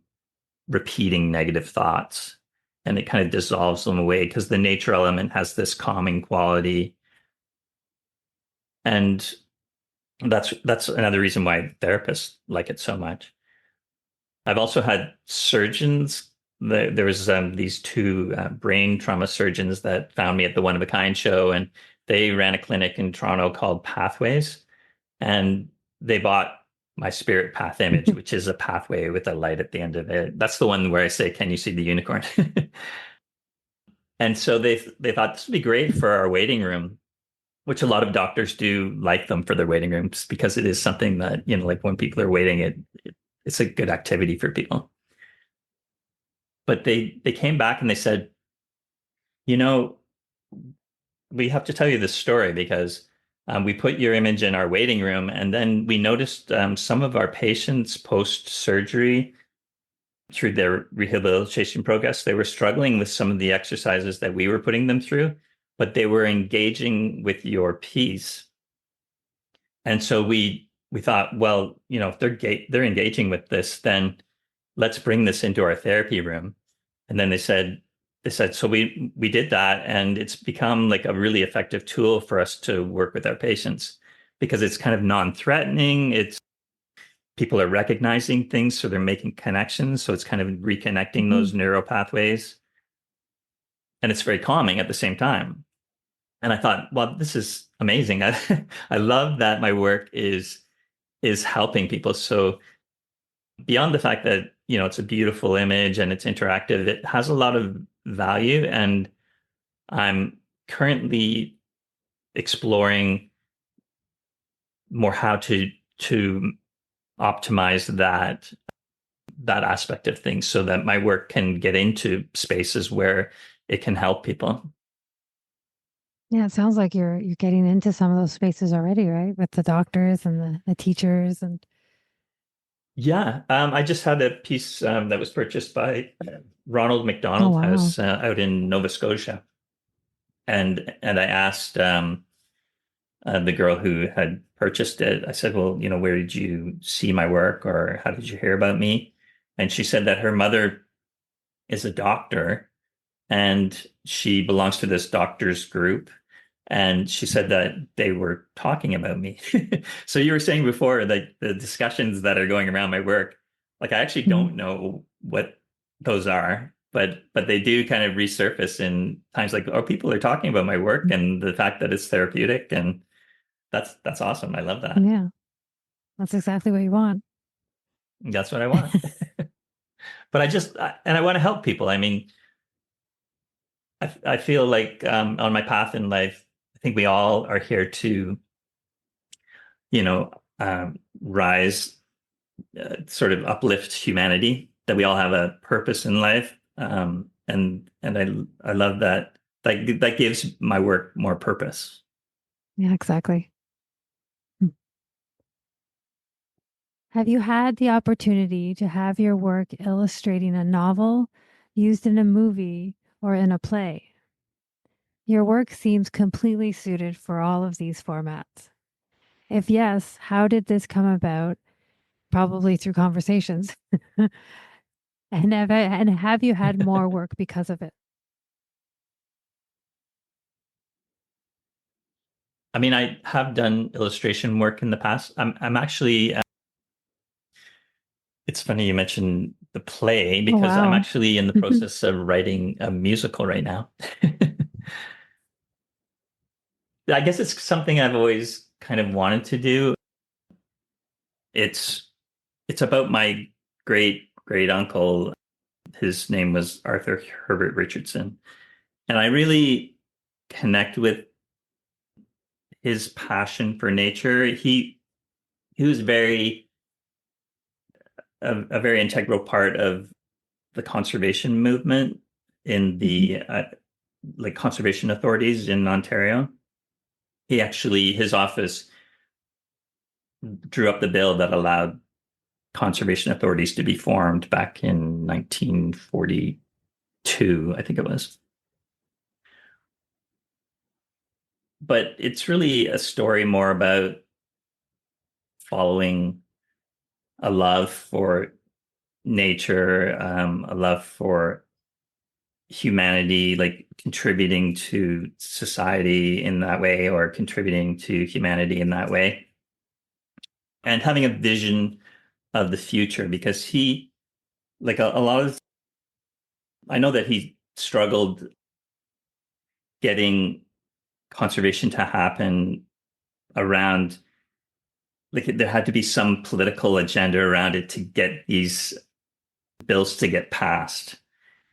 Speaker 2: repeating negative thoughts, and it kind of dissolves them away because the nature element has this calming quality. And that's another reason why therapists like it so much. I've also had surgeons. There was these two brain trauma surgeons that found me at the One of a Kind show, and they ran a clinic in Toronto called Pathways, and they bought my spirit path image, which is a pathway with a light at the end of it. That's the one where I say, "Can you see the unicorn?" And so they thought this would be great for our waiting room, which a lot of doctors do like them for their waiting rooms because it is something that, like when people are waiting, it's a good activity for people. But they came back and they said, we have to tell you this story because we put your image in our waiting room, and then we noticed some of our patients post-surgery, through their rehabilitation progress, they were struggling with some of the exercises that we were putting them through, but they were engaging with your piece. And so we thought, well, if they're engaging with this, then let's bring this into our therapy room. And then they said, so we did that, and it's become like a really effective tool for us to work with our patients because it's kind of non-threatening. People are recognizing things, so they're making connections. So it's kind of reconnecting those neural pathways, and it's very calming at the same time. And I thought, well, this is amazing. I love that my work is helping people. So beyond the fact that, it's a beautiful image and it's interactive, it has a lot of value. And I'm currently exploring more how to optimize that aspect of things so that my work can get into spaces where it can help people.
Speaker 1: Yeah, it sounds like you're getting into some of those spaces already, right? With the doctors and the teachers and.
Speaker 2: Yeah, I just had a piece that was purchased by Ronald McDonald House out in Nova Scotia, and I asked the girl who had purchased it. I said, "Well, where did you see my work, or how did you hear about me?" And she said that her mother is a doctor, and she belongs to this doctors group. And she said that they were talking about me. So you were saying before, like the discussions that are going around my work, like I actually don't know what those are, but they do kind of resurface in times like, oh, people are talking about my work and the fact that it's therapeutic, and that's awesome. I love that.
Speaker 1: Yeah, that's exactly what you want.
Speaker 2: That's what I want. But I want to help people. I mean, I feel like on my path in life, I think we all are here to, you know, rise, sort of uplift humanity, that we all have a purpose in life. And I love that. That gives my work more purpose.
Speaker 1: Yeah, exactly. Have you had the opportunity to have your work illustrating a novel, used in a movie, or in a play? Your work seems completely suited for all of these formats. If yes, how did this come about? Probably through conversations. And have you had more work because of it?
Speaker 2: I mean, I have done illustration work in the past. I'm actually, it's funny you mentioned the play,
Speaker 1: Oh,
Speaker 2: because I'm
Speaker 1: wow.
Speaker 2: actually in the process of writing a musical right now. I guess it's something I've always kind of wanted to do. It's it's about my great uncle. His name was Arthur Herbert Richardson. And I really connect with his passion for nature. He was a very integral part of the conservation movement in
Speaker 1: Mhm.
Speaker 2: the like conservation authorities in Ontario. His office drew up the bill that allowed conservation authorities to be formed back in 1942, I think it was. But it's really a story more about following a love for nature, a love for humanity, like contributing to society in that way, or contributing to humanity in that way, and having a vision of the future. Because like a lot of, I know that he struggled getting conservation to happen around, like there had to be some political agenda around it to get these bills to get passed,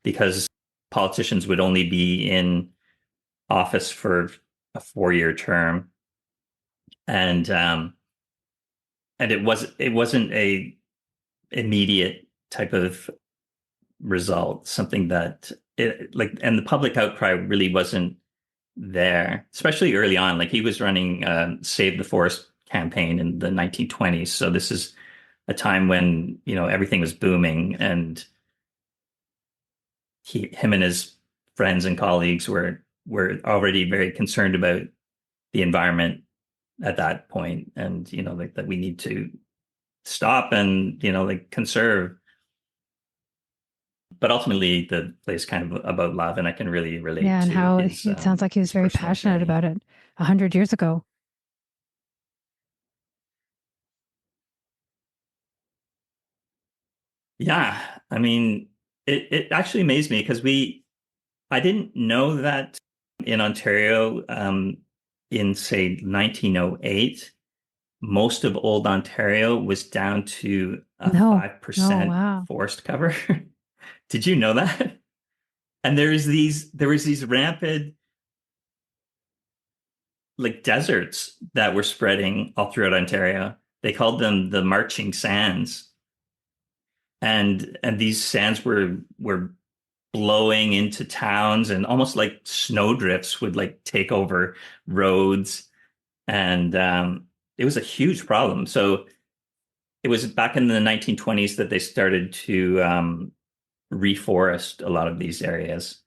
Speaker 2: because politicians would only be in office for a 4-year term, and it wasn't a immediate type of result, something that and the public outcry really wasn't there, especially early on. Like he was running Save the Forest campaign in the 1920s, so this is a time when everything was booming, and him and his friends and colleagues were already very concerned about the environment at that point, and like that we need to stop and like conserve. But ultimately, the play is kind of about love, and I can really relate
Speaker 1: Yeah, and
Speaker 2: to
Speaker 1: how it sounds like he was
Speaker 2: his
Speaker 1: very
Speaker 2: personal
Speaker 1: passionate
Speaker 2: journey.
Speaker 1: about it 100 years ago.
Speaker 2: Yeah, I mean, it actually amazed me, because I didn't know that in Ontario, in say 1908, most of old Ontario was down to a
Speaker 1: No, no,
Speaker 2: 5%
Speaker 1: wow.
Speaker 2: forest cover. Did you know that? And there was these rampant like deserts that were spreading all throughout Ontario. They called them the marching sands. And these sands were blowing into towns, and almost like snowdrifts would like take over roads. And it was a huge problem. So it was back in the 1920s that they started to reforest a lot of these areas.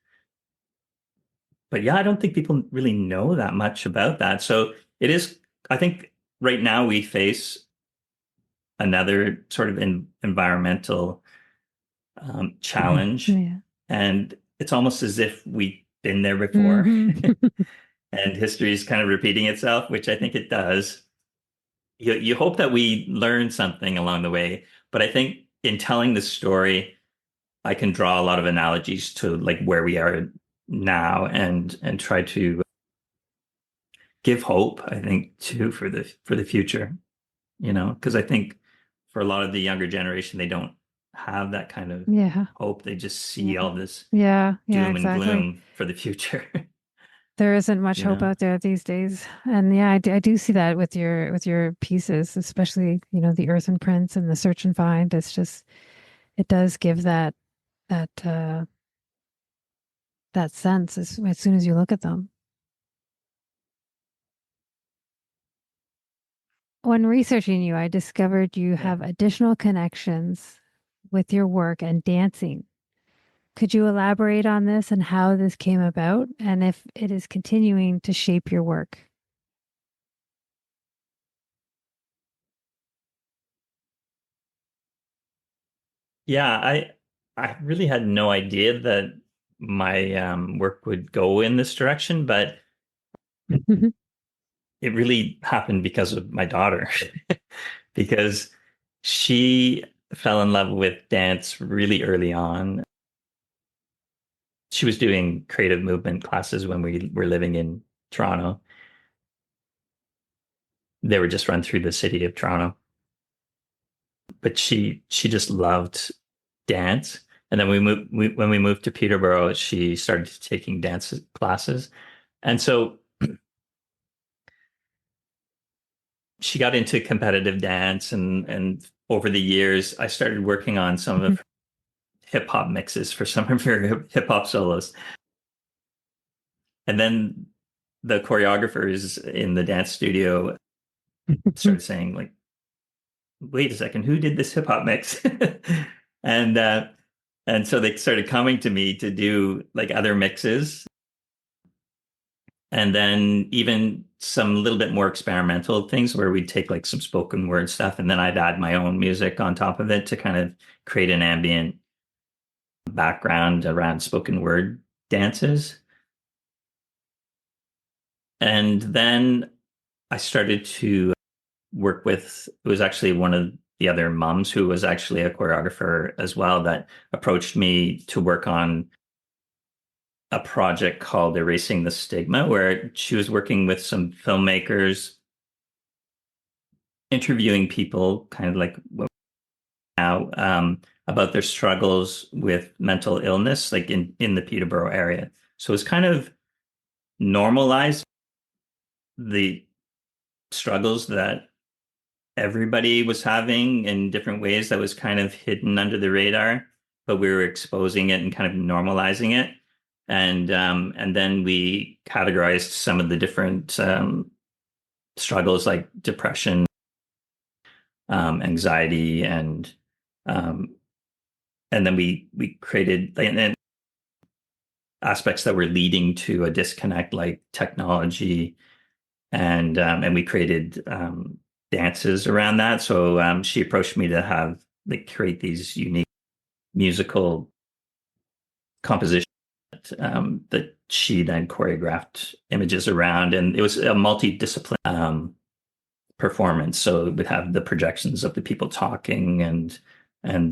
Speaker 2: But yeah, I don't think people really know that much about that. So it is, I think right now we face another sort of environmental challenge.
Speaker 1: Yeah.
Speaker 2: And it's almost as if we've been there before,
Speaker 1: Hmm.
Speaker 2: and history is kind of repeating itself, which I think it does. You hope that we learn something along the way. But I think in telling the story, I can draw a lot of analogies to like where we are now and try to give hope, I think, too, for the future, because I think for a lot of the younger generation, they don't have that kind of
Speaker 1: Yeah.
Speaker 2: hope. They just see
Speaker 1: Yeah.
Speaker 2: all this
Speaker 1: Yeah. Yeah,
Speaker 2: doom and
Speaker 1: exactly.
Speaker 2: gloom for the future,
Speaker 1: There isn't much
Speaker 2: you
Speaker 1: hope
Speaker 2: know?
Speaker 1: out there these days. And yeah, I do see that with your pieces, especially, the earth and prints and the search and find. It's just it does give that that sense as soon as you look at them. When researching you, I discovered you
Speaker 2: Yeah.
Speaker 1: have additional connections with your work and dancing. Could you elaborate on this and how this came about and if it is continuing to shape your work?
Speaker 2: Yeah, I really had no idea that my work would go in this direction, but it really happened because of my daughter, because she fell in love with dance really early on. She was doing creative movement classes when we were living in Toronto. They were just run through the city of Toronto, but she just loved dance. And then when we moved to Peterborough, she started taking dance classes. And so she got into competitive dance and over the years I started working on some of her hip hop mixes for some of her hip hop solos. And then the choreographers in the dance studio started saying like, wait a second, who did this hip hop mix? and and so they started coming to me to do like other mixes, and then even some little bit more experimental things where we'd take like some spoken word stuff, and then I'd add my own music on top of it to kind of create an ambient background around spoken word dances. And then I started to work with, it was actually one of the other moms who was actually a choreographer as well that approached me to work on a project called Erasing the Stigma, where she was working with some filmmakers, interviewing people kind of like now about their struggles with mental illness, like in the Peterborough area. So it's kind of normalized the struggles that everybody was having in different ways that was kind of hidden under the radar, but we were exposing it and kind of normalizing it. And then we categorized some of the different struggles like depression, anxiety, um, and then we created and aspects that were leading to a disconnect like technology and we created dances around that. So she approached me to have like create these unique musical compositions that she then choreographed images around, and it was a multidisciplinary performance. So it would have the projections of the people talking and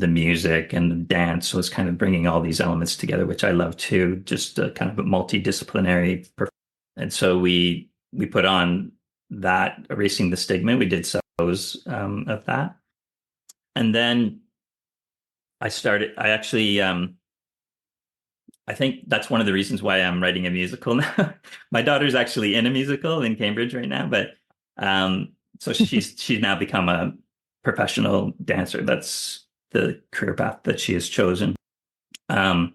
Speaker 2: the music and the dance. So it's kind of bringing all these elements together, which I love too. Just a kind of a multidisciplinary performance. And so we put on that Erasing the Stigma. We did shows of that. And then I actually, I think that's one of the reasons why I'm writing a musical now. My daughter's actually in a musical in Cambridge right now, but so she's now become a professional dancer. That's the career path that she has chosen. Um,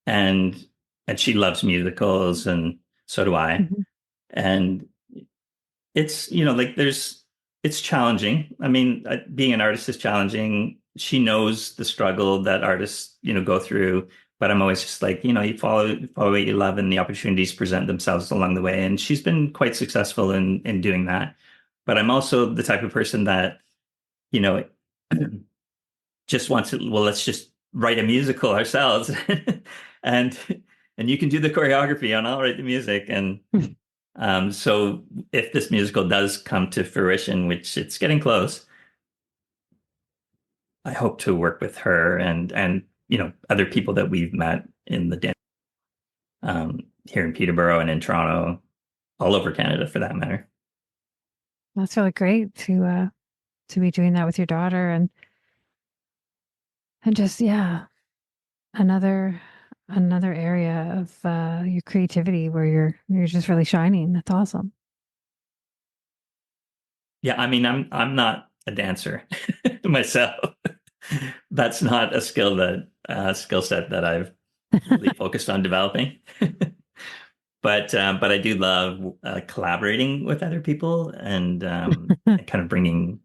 Speaker 2: and and she loves musicals, and so do I.
Speaker 1: Mhm.
Speaker 2: And it's like it's challenging. I mean, being an artist is challenging. She knows the struggle that artists go through, but I'm always just like, you follow what you love, and the opportunities present themselves along the way, and she's been quite successful in doing that. But I'm also the type of person that you know just wants to, well, let's just write a musical ourselves, and and you can do the choreography and I'll write the music. And so if this musical does come to fruition, which it's getting close, I hope to work with her and other people that we've met in the dance here in Peterborough and in Toronto, all over Canada for that matter.
Speaker 1: That's really great to be doing that with your daughter and just yeah, another another area of your creativity where you're just really shining. That's awesome.
Speaker 2: Yeah, I mean, I'm not a dancer myself. That's not a skill set that I've really focused on developing. But I do love collaborating with other people and kind of bringing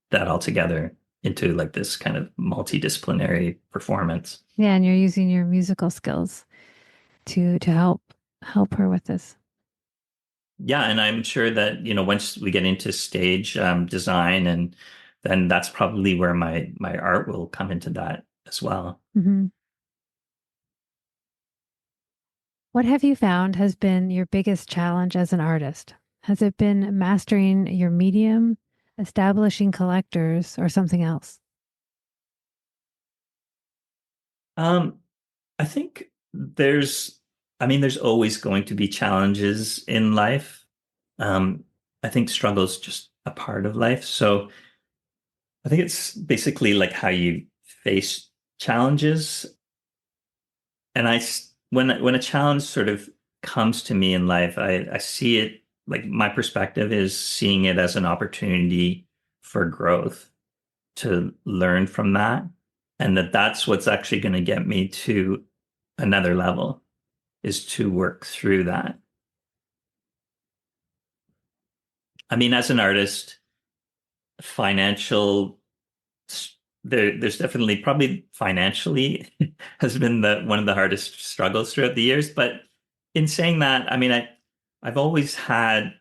Speaker 2: that all together into like this kind of multidisciplinary performance.
Speaker 1: Yeah, and you're using your musical skills to help her with this.
Speaker 2: Yeah, and I'm sure that, once we get into stage design, and then that's probably where my art will come into that as well.
Speaker 1: Hmm. What have you found has been your biggest challenge as an artist? Has it been mastering your medium, establishing collectors, or something else?
Speaker 2: Um, I think there's always going to be challenges in life. Um, I think struggle is just a part of life. So I think it's basically like how you face challenges. And when a challenge sort of comes to me in life, I see it like my perspective is seeing it as an opportunity for growth, to learn from that, and that's what's actually going to get me to another level, is to work through that. I mean, as an artist, financial there's definitely probably financially has been the one of the hardest struggles throughout the years. But in saying that, I mean, I've always had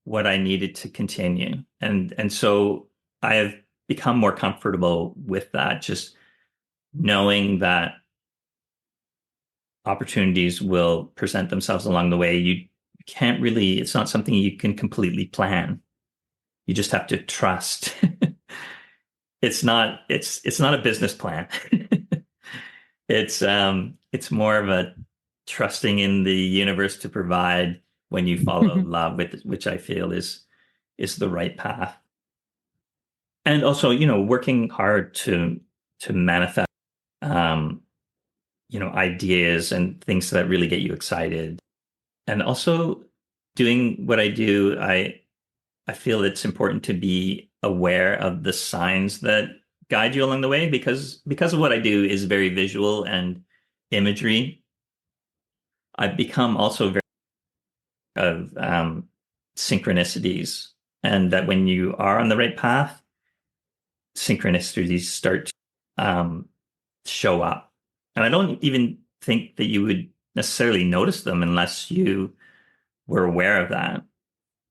Speaker 2: what I needed to continue. And so I have become more comfortable with that, just knowing that opportunities will present themselves along the way. You can't really, it's not something you can completely plan. You just have to trust. It's not a business plan. It's more of a trusting in the universe to provide when you follow love, which I feel is the right path. And also, working hard to manifest um, ideas and things that really get you excited. And also doing what I do, I feel it's important to be aware of the signs that guide you along the way, because of what I do is very visual and imagery. I've become also very of synchronicities, and that when you are on the right path, synchronicities start to show up. And I don't even think that you would necessarily notice them unless you were aware of that.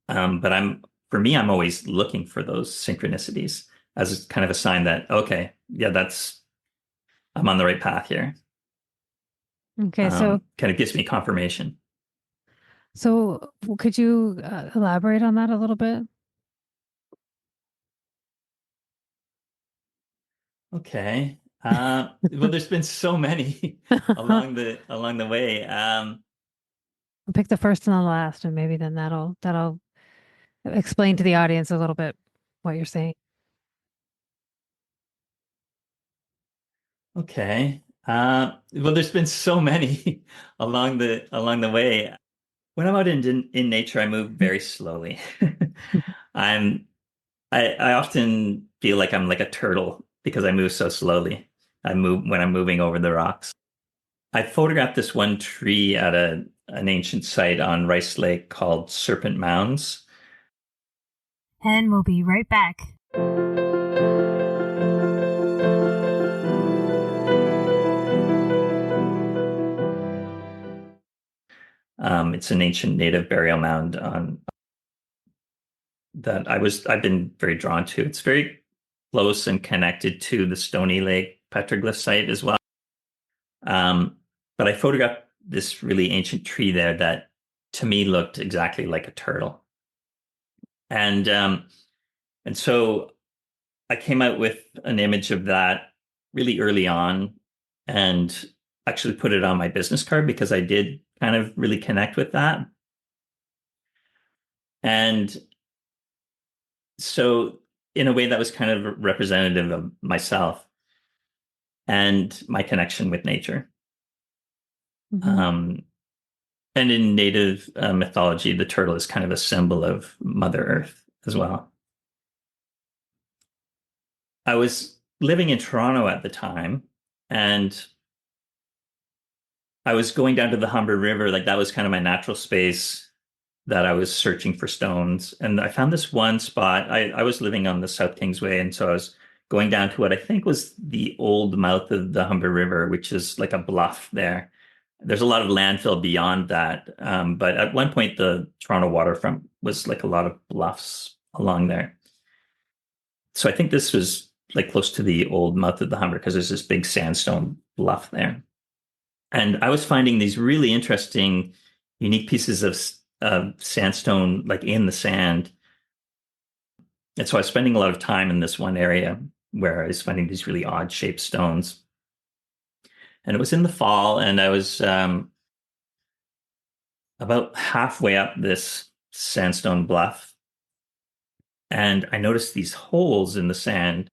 Speaker 2: But for me, I'm always looking for those synchronicities as kind of a sign that, okay, yeah, I'm on the right path here.
Speaker 1: Okay, so
Speaker 2: Kind of gives me confirmation.
Speaker 1: so could you elaborate on that a little bit?
Speaker 2: Okay. Well, there's been so many along the way.
Speaker 1: I'll pick the first and the last, and maybe then that'll explain to the audience a little bit what you're saying.
Speaker 2: Okay. Well, there's been so many along the way. When I'm out in nature, I move very slowly. I'm I often feel like I'm like a turtle because I move so slowly. I move when I'm moving over the rocks. I photographed this one tree at an ancient site on Rice Lake called Serpent Mounds.
Speaker 1: And we'll be right back.
Speaker 2: It's an ancient native burial mound on that I've been very drawn to. It's very close and connected to the Stony Lake petroglyph site as well. Um, but I photographed this really ancient tree there that to me looked exactly like a turtle. And so I came out with an image of that really early on and actually put it on my business card because I did kind of really connect with that. And so in a way that was kind of representative of myself and my connection with nature.
Speaker 1: Mm-hmm.
Speaker 2: Um, and in native mythology, the turtle is kind of a symbol of Mother Earth as well. I was living in Toronto at the time, and I was going down to the Humber River. Like that was kind of my natural space that I was searching for stones. And I found this one spot. I was living on the South Kingsway, and so I was going down to what I think was the old mouth of the Humber River, which is like a bluff there. There's a lot of landfill beyond that. But at one point, the Toronto waterfront was like a lot of bluffs along there. So I think this was like close to the old mouth of the Humber because there's this big sandstone bluff there. And I was finding these really interesting, unique pieces of sandstone like in the sand. And so I was spending a lot of time in this one area where I was finding these really odd shaped stones. And it was in the fall, and I was about halfway up this sandstone bluff. And I noticed these holes in the sand.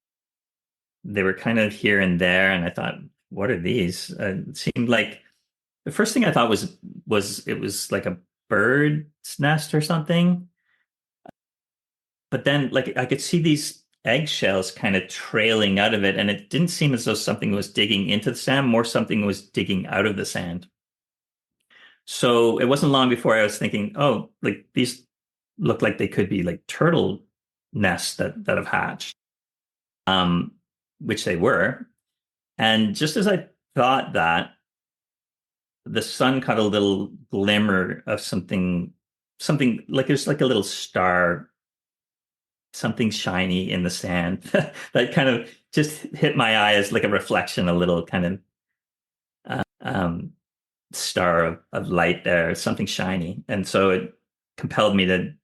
Speaker 2: They were kind of here and there. And I thought, what are these? It seemed like the first thing I thought was it was like a bird's nest or something. But then like I could see these eggshells kind of trailing out of it, and it didn't seem as though something was digging into the sand, more something was digging out of the sand. So it wasn't long before I was thinking, oh, like these look like they could be like turtle nests that have hatched, um, which they were. And just as I thought that, the sun caught a little glimmer of something like there's like a little star, something shiny in the sand that kind of just hit my eye as like a reflection, a little kind of star of light there, something shiny. And so it compelled me to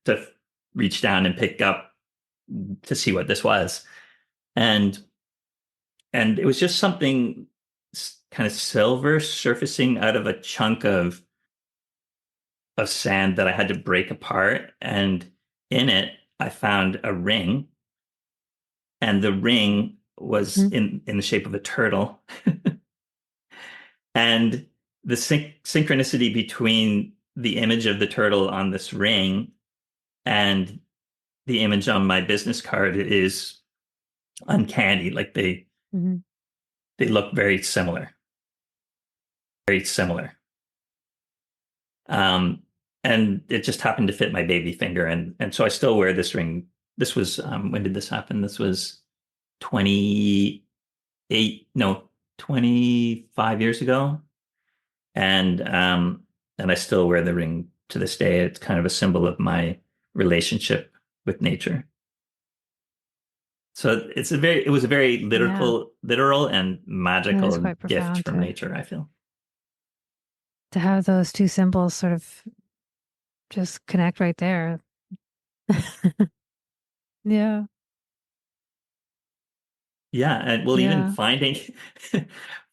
Speaker 2: reach down and pick up to see what this was. And it was just something kind of silver surfacing out of a chunk of sand that I had to break apart. And in it, I found a ring, and the ring was
Speaker 1: Mm-hmm.
Speaker 2: in the shape of a turtle. And the synchronicity between the image of the turtle on this ring and the image on my business card is uncanny. Like
Speaker 1: Mm-hmm.
Speaker 2: they look very similar, very similar. Um, and it just happened to fit my baby finger, and so I still wear this ring. This was when did this happen? This was 28, no, 25 years ago. And I still wear the ring to this day. It's kind of a symbol of my relationship with nature. So it was a very
Speaker 1: Yeah,
Speaker 2: literal and
Speaker 1: that is
Speaker 2: magical
Speaker 1: quite
Speaker 2: gift
Speaker 1: profound
Speaker 2: from
Speaker 1: to
Speaker 2: nature, I feel.
Speaker 1: have those two symbols sort of just connect right there. Yeah,
Speaker 2: Yeah, and well, even
Speaker 1: yeah.
Speaker 2: finding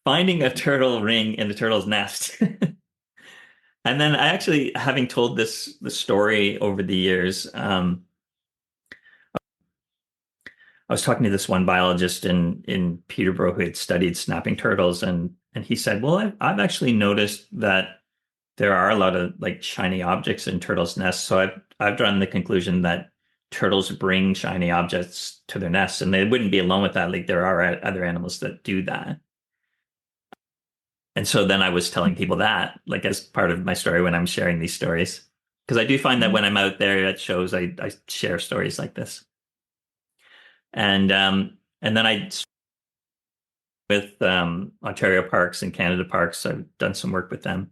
Speaker 2: finding a turtle ring in a turtle's nest. And then I actually, having told the story over the years, I was talking to this one biologist in Peterborough who had studied snapping turtles, and he said, "Well, I've actually noticed that there are a lot of like shiny objects in turtles' nests. So I've drawn the conclusion that turtles bring shiny objects to their nests, and they wouldn't be alone with that. Like there are other animals that do that." And so then I was telling people that, like as part of my story when I'm sharing these stories, because I do find that
Speaker 1: Mhm.
Speaker 2: when I'm out there at shows, I share stories like this, and then I with Ontario Parks and Canada Parks. I've done some work with them.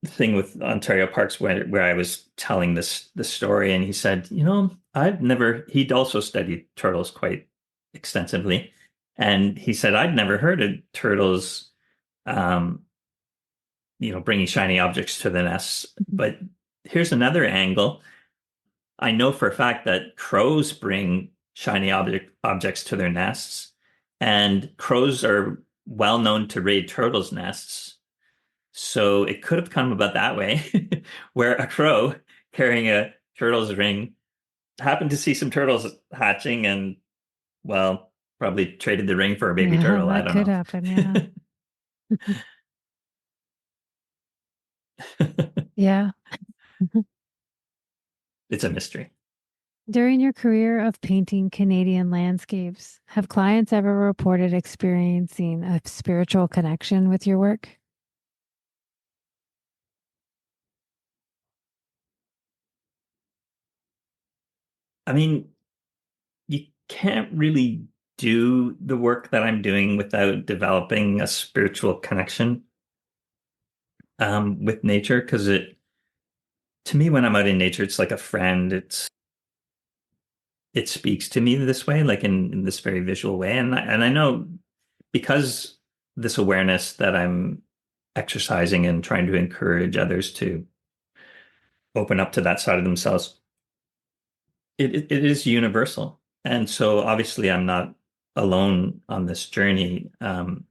Speaker 2: The thing with Ontario Parks where I was telling this story, and he said, I've never. He'd also studied turtles quite extensively, and he said I'd never heard of turtles, um, bringing shiny objects to the nests. But here's another angle. I know for a fact that crows bring shiny objects to their nests. And crows are well known to raid turtles' nests. So it could have come about that way, where a crow carrying a turtle's ring happened to see some turtles hatching and, well, probably traded the ring for a baby
Speaker 1: Yeah,
Speaker 2: turtle. I
Speaker 1: that
Speaker 2: don't
Speaker 1: could
Speaker 2: know.
Speaker 1: happen. Yeah. Yeah.
Speaker 2: It's a mystery.
Speaker 1: During your career of painting Canadian landscapes, have clients ever reported experiencing a spiritual connection with your work?
Speaker 2: I mean, you can't really do the work that I'm doing without developing a spiritual connection with nature, because to me, when I'm out in nature, it's like a friend. It speaks to me this way, like in this very visual way. And I know, because this awareness that I'm exercising and trying to encourage others to open up to that side of themselves, it is universal. And so obviously I'm not alone on this journey. And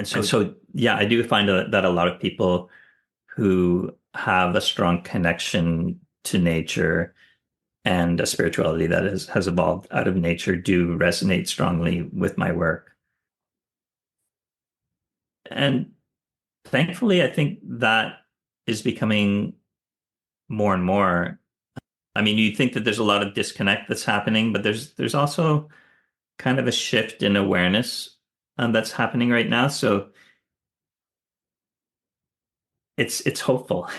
Speaker 2: so yeah, I do find that a lot of people who have a strong connection to nature and a spirituality that has evolved out of nature do resonate strongly with my work. And thankfully, I think that is becoming more and more. I mean, you think that there's a lot of disconnect that's happening, but there's also kind of a shift in awareness that's happening right now. So it's hopeful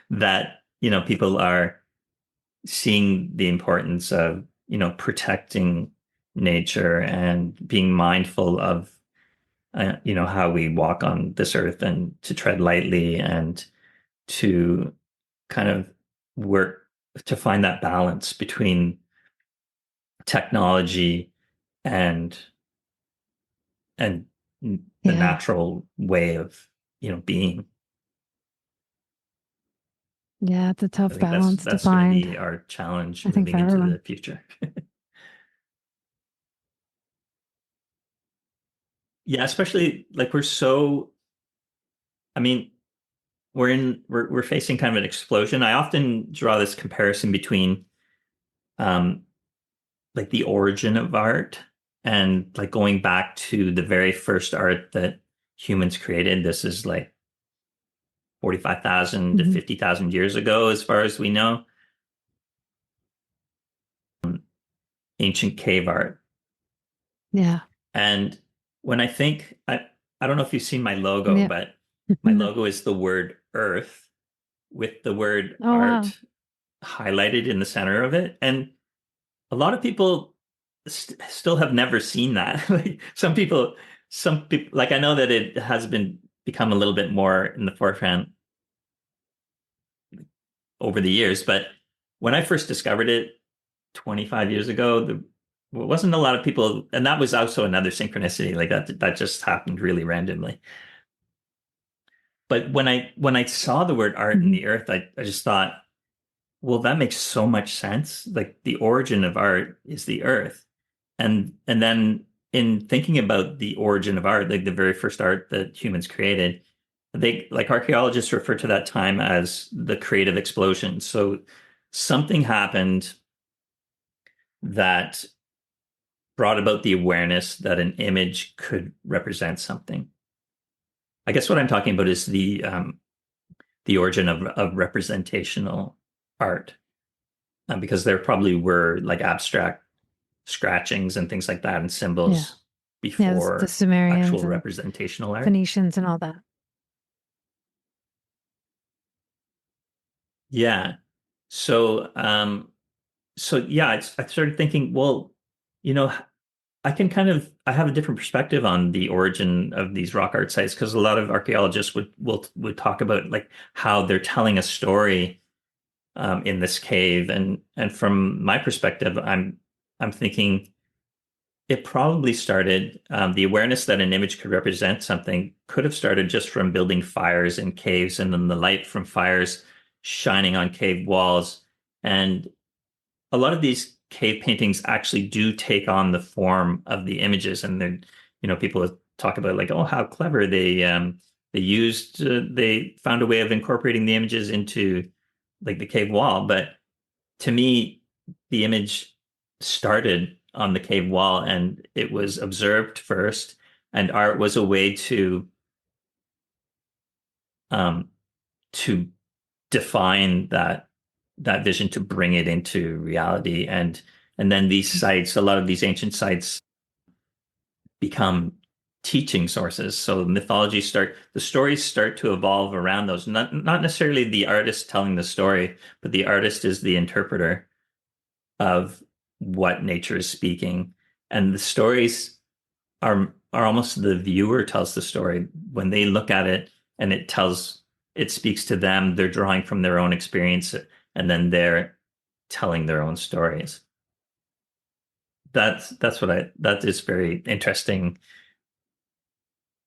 Speaker 2: that, people are seeing the importance of, protecting nature and being mindful of, how we walk on this earth, and to tread lightly, and to kind of work to find that balance between technology and and the
Speaker 1: Yeah.
Speaker 2: natural way of, being.
Speaker 1: Yeah, it's a
Speaker 2: I
Speaker 1: tough
Speaker 2: think that's
Speaker 1: balance to
Speaker 2: that's going to
Speaker 1: find,
Speaker 2: be our challenge
Speaker 1: I think, for
Speaker 2: moving into
Speaker 1: everyone.
Speaker 2: the future. Yeah, especially like I mean, we're facing kind of an explosion. I often draw this comparison between um like the origin of art, and like going back to the very first art that humans created. This is like 45,000 to
Speaker 1: Hmm.
Speaker 2: 50,000 years ago, as far as we know. Ancient cave art.
Speaker 1: Yeah.
Speaker 2: And when I don't know if you've seen my logo,
Speaker 1: Yeah.
Speaker 2: but my logo is the word earth with the word
Speaker 1: Oh, wow.
Speaker 2: art highlighted in the center of it. And a lot of people still have never seen that. Like some people, like, I know that it has become a little bit more in the forefront over the years, but when I first discovered it 25 years ago, there wasn't a lot of people, and that was also another synchronicity, like that just happened really randomly. But when I saw the word art in
Speaker 1: Hmm.
Speaker 2: the earth, I just thought, well, that makes so much sense. Like, the origin of art is the earth. And then, in thinking about the origin of art, like the very first art that humans created, they, like, archaeologists refer to that time as the creative explosion. So something happened that brought about the awareness that an image could represent something. I guess what I'm talking about is the origin of representational art, because there probably were like abstract scratchings and things like that, and
Speaker 1: Yeah.
Speaker 2: symbols
Speaker 1: Yeah. The
Speaker 2: before
Speaker 1: Sumerians
Speaker 2: actual
Speaker 1: and
Speaker 2: representational art.
Speaker 1: Phoenicians and all that.
Speaker 2: Yeah. So, yeah, I started thinking, well, you know, I have a different perspective on the origin of these rock art sites, because a lot of archaeologists would talk about like how they're telling a story in this cave, and from my perspective, I'm thinking it probably started, the awareness that an image could represent something could have started just from building fires in caves, and then the light from fires shining on cave walls. And a lot of these cave paintings actually do take on the form of the images. And then, people talk about like, oh, how clever they found a way of incorporating the images into like the cave wall. But to me, the image started on the cave wall and it was observed first, and art was a way um, to define that vision, to bring it into reality. And then these sites, a lot of these ancient sites become teaching sources. So the stories start to evolve around those. Not necessarily the artist telling the story, but the artist is the interpreter of what nature is speaking. And the stories are almost, the viewer tells the story when they look at it, and it speaks to them. They're drawing from their own experience, and then they're telling their own stories. That is very interesting,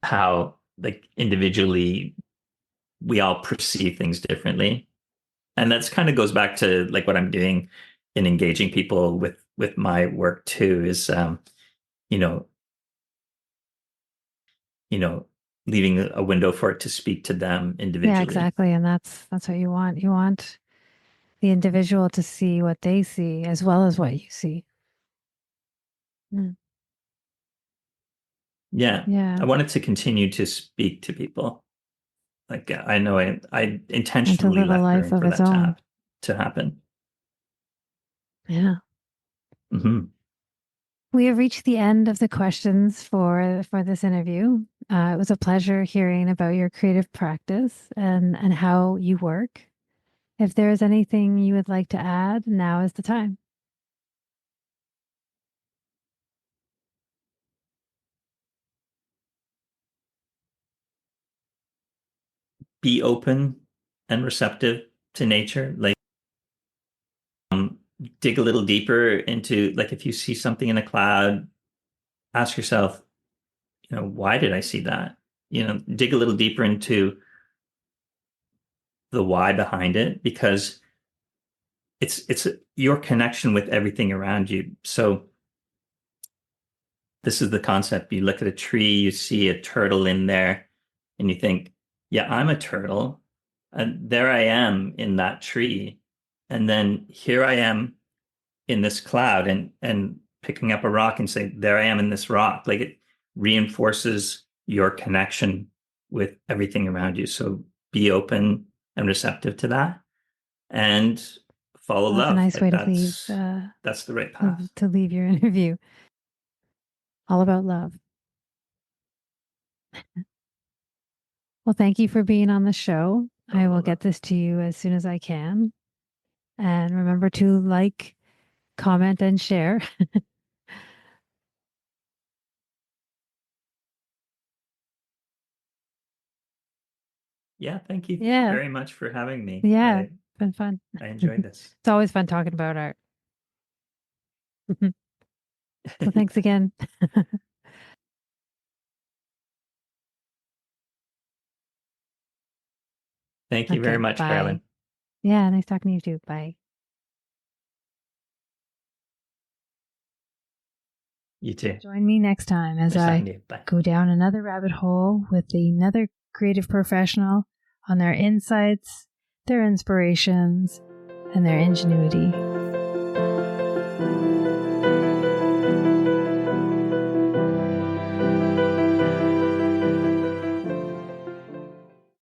Speaker 2: how like individually we all perceive things differently. And that's kind of goes back to like what I'm doing in engaging people with my work too, is you know, leaving a window for it to speak to them individually.
Speaker 1: Yeah, exactly. And that's what you want. You want the individual to see what they see as well as what you see.
Speaker 2: Yeah.
Speaker 1: Yeah.
Speaker 2: I wanted to continue to speak to people. Like I know I intentionally
Speaker 1: live a
Speaker 2: left
Speaker 1: life
Speaker 2: room
Speaker 1: of
Speaker 2: for
Speaker 1: its
Speaker 2: that
Speaker 1: own.
Speaker 2: to happen.
Speaker 1: Yeah.
Speaker 2: Mm-hmm.
Speaker 1: We have reached the end of the questions for this interview. It was a pleasure hearing about your creative practice and how you work. If there is anything you would like to add, now is the time.
Speaker 2: Be open and receptive to nature. Like dig a little deeper into, like, if you see something in a cloud, ask yourself, why did I see that? Dig a little deeper into the why behind it, because it's your connection with everything around you. So this is the concept. You look at a tree, you see a turtle in there, and you think, yeah, I'm a turtle. And there I am in that tree. And then here I am in this cloud, and picking up a rock and say, there I am in this rock. Like, it reinforces your connection with everything around you. So be open and receptive to that, and follow
Speaker 1: That's a
Speaker 2: love.
Speaker 1: nice
Speaker 2: Like
Speaker 1: way to leave
Speaker 2: that's the right path.
Speaker 1: to leave your interview. All about love. Well, thank you for being on the show. I will get this to you as soon as I can. And remember to like, comment, and share.
Speaker 2: Yeah, thank you
Speaker 1: Yeah.
Speaker 2: very much for having me.
Speaker 1: Yeah, it's been fun.
Speaker 2: I enjoyed this.
Speaker 1: It's always fun talking about art. So thanks again.
Speaker 2: Thank you very much,
Speaker 1: bye.
Speaker 2: Carolyn.
Speaker 1: Yeah, nice talking to you too. Bye.
Speaker 2: You too.
Speaker 1: Join me next time as I go down another rabbit hole with another creative professional on their insights, their inspirations, and their ingenuity.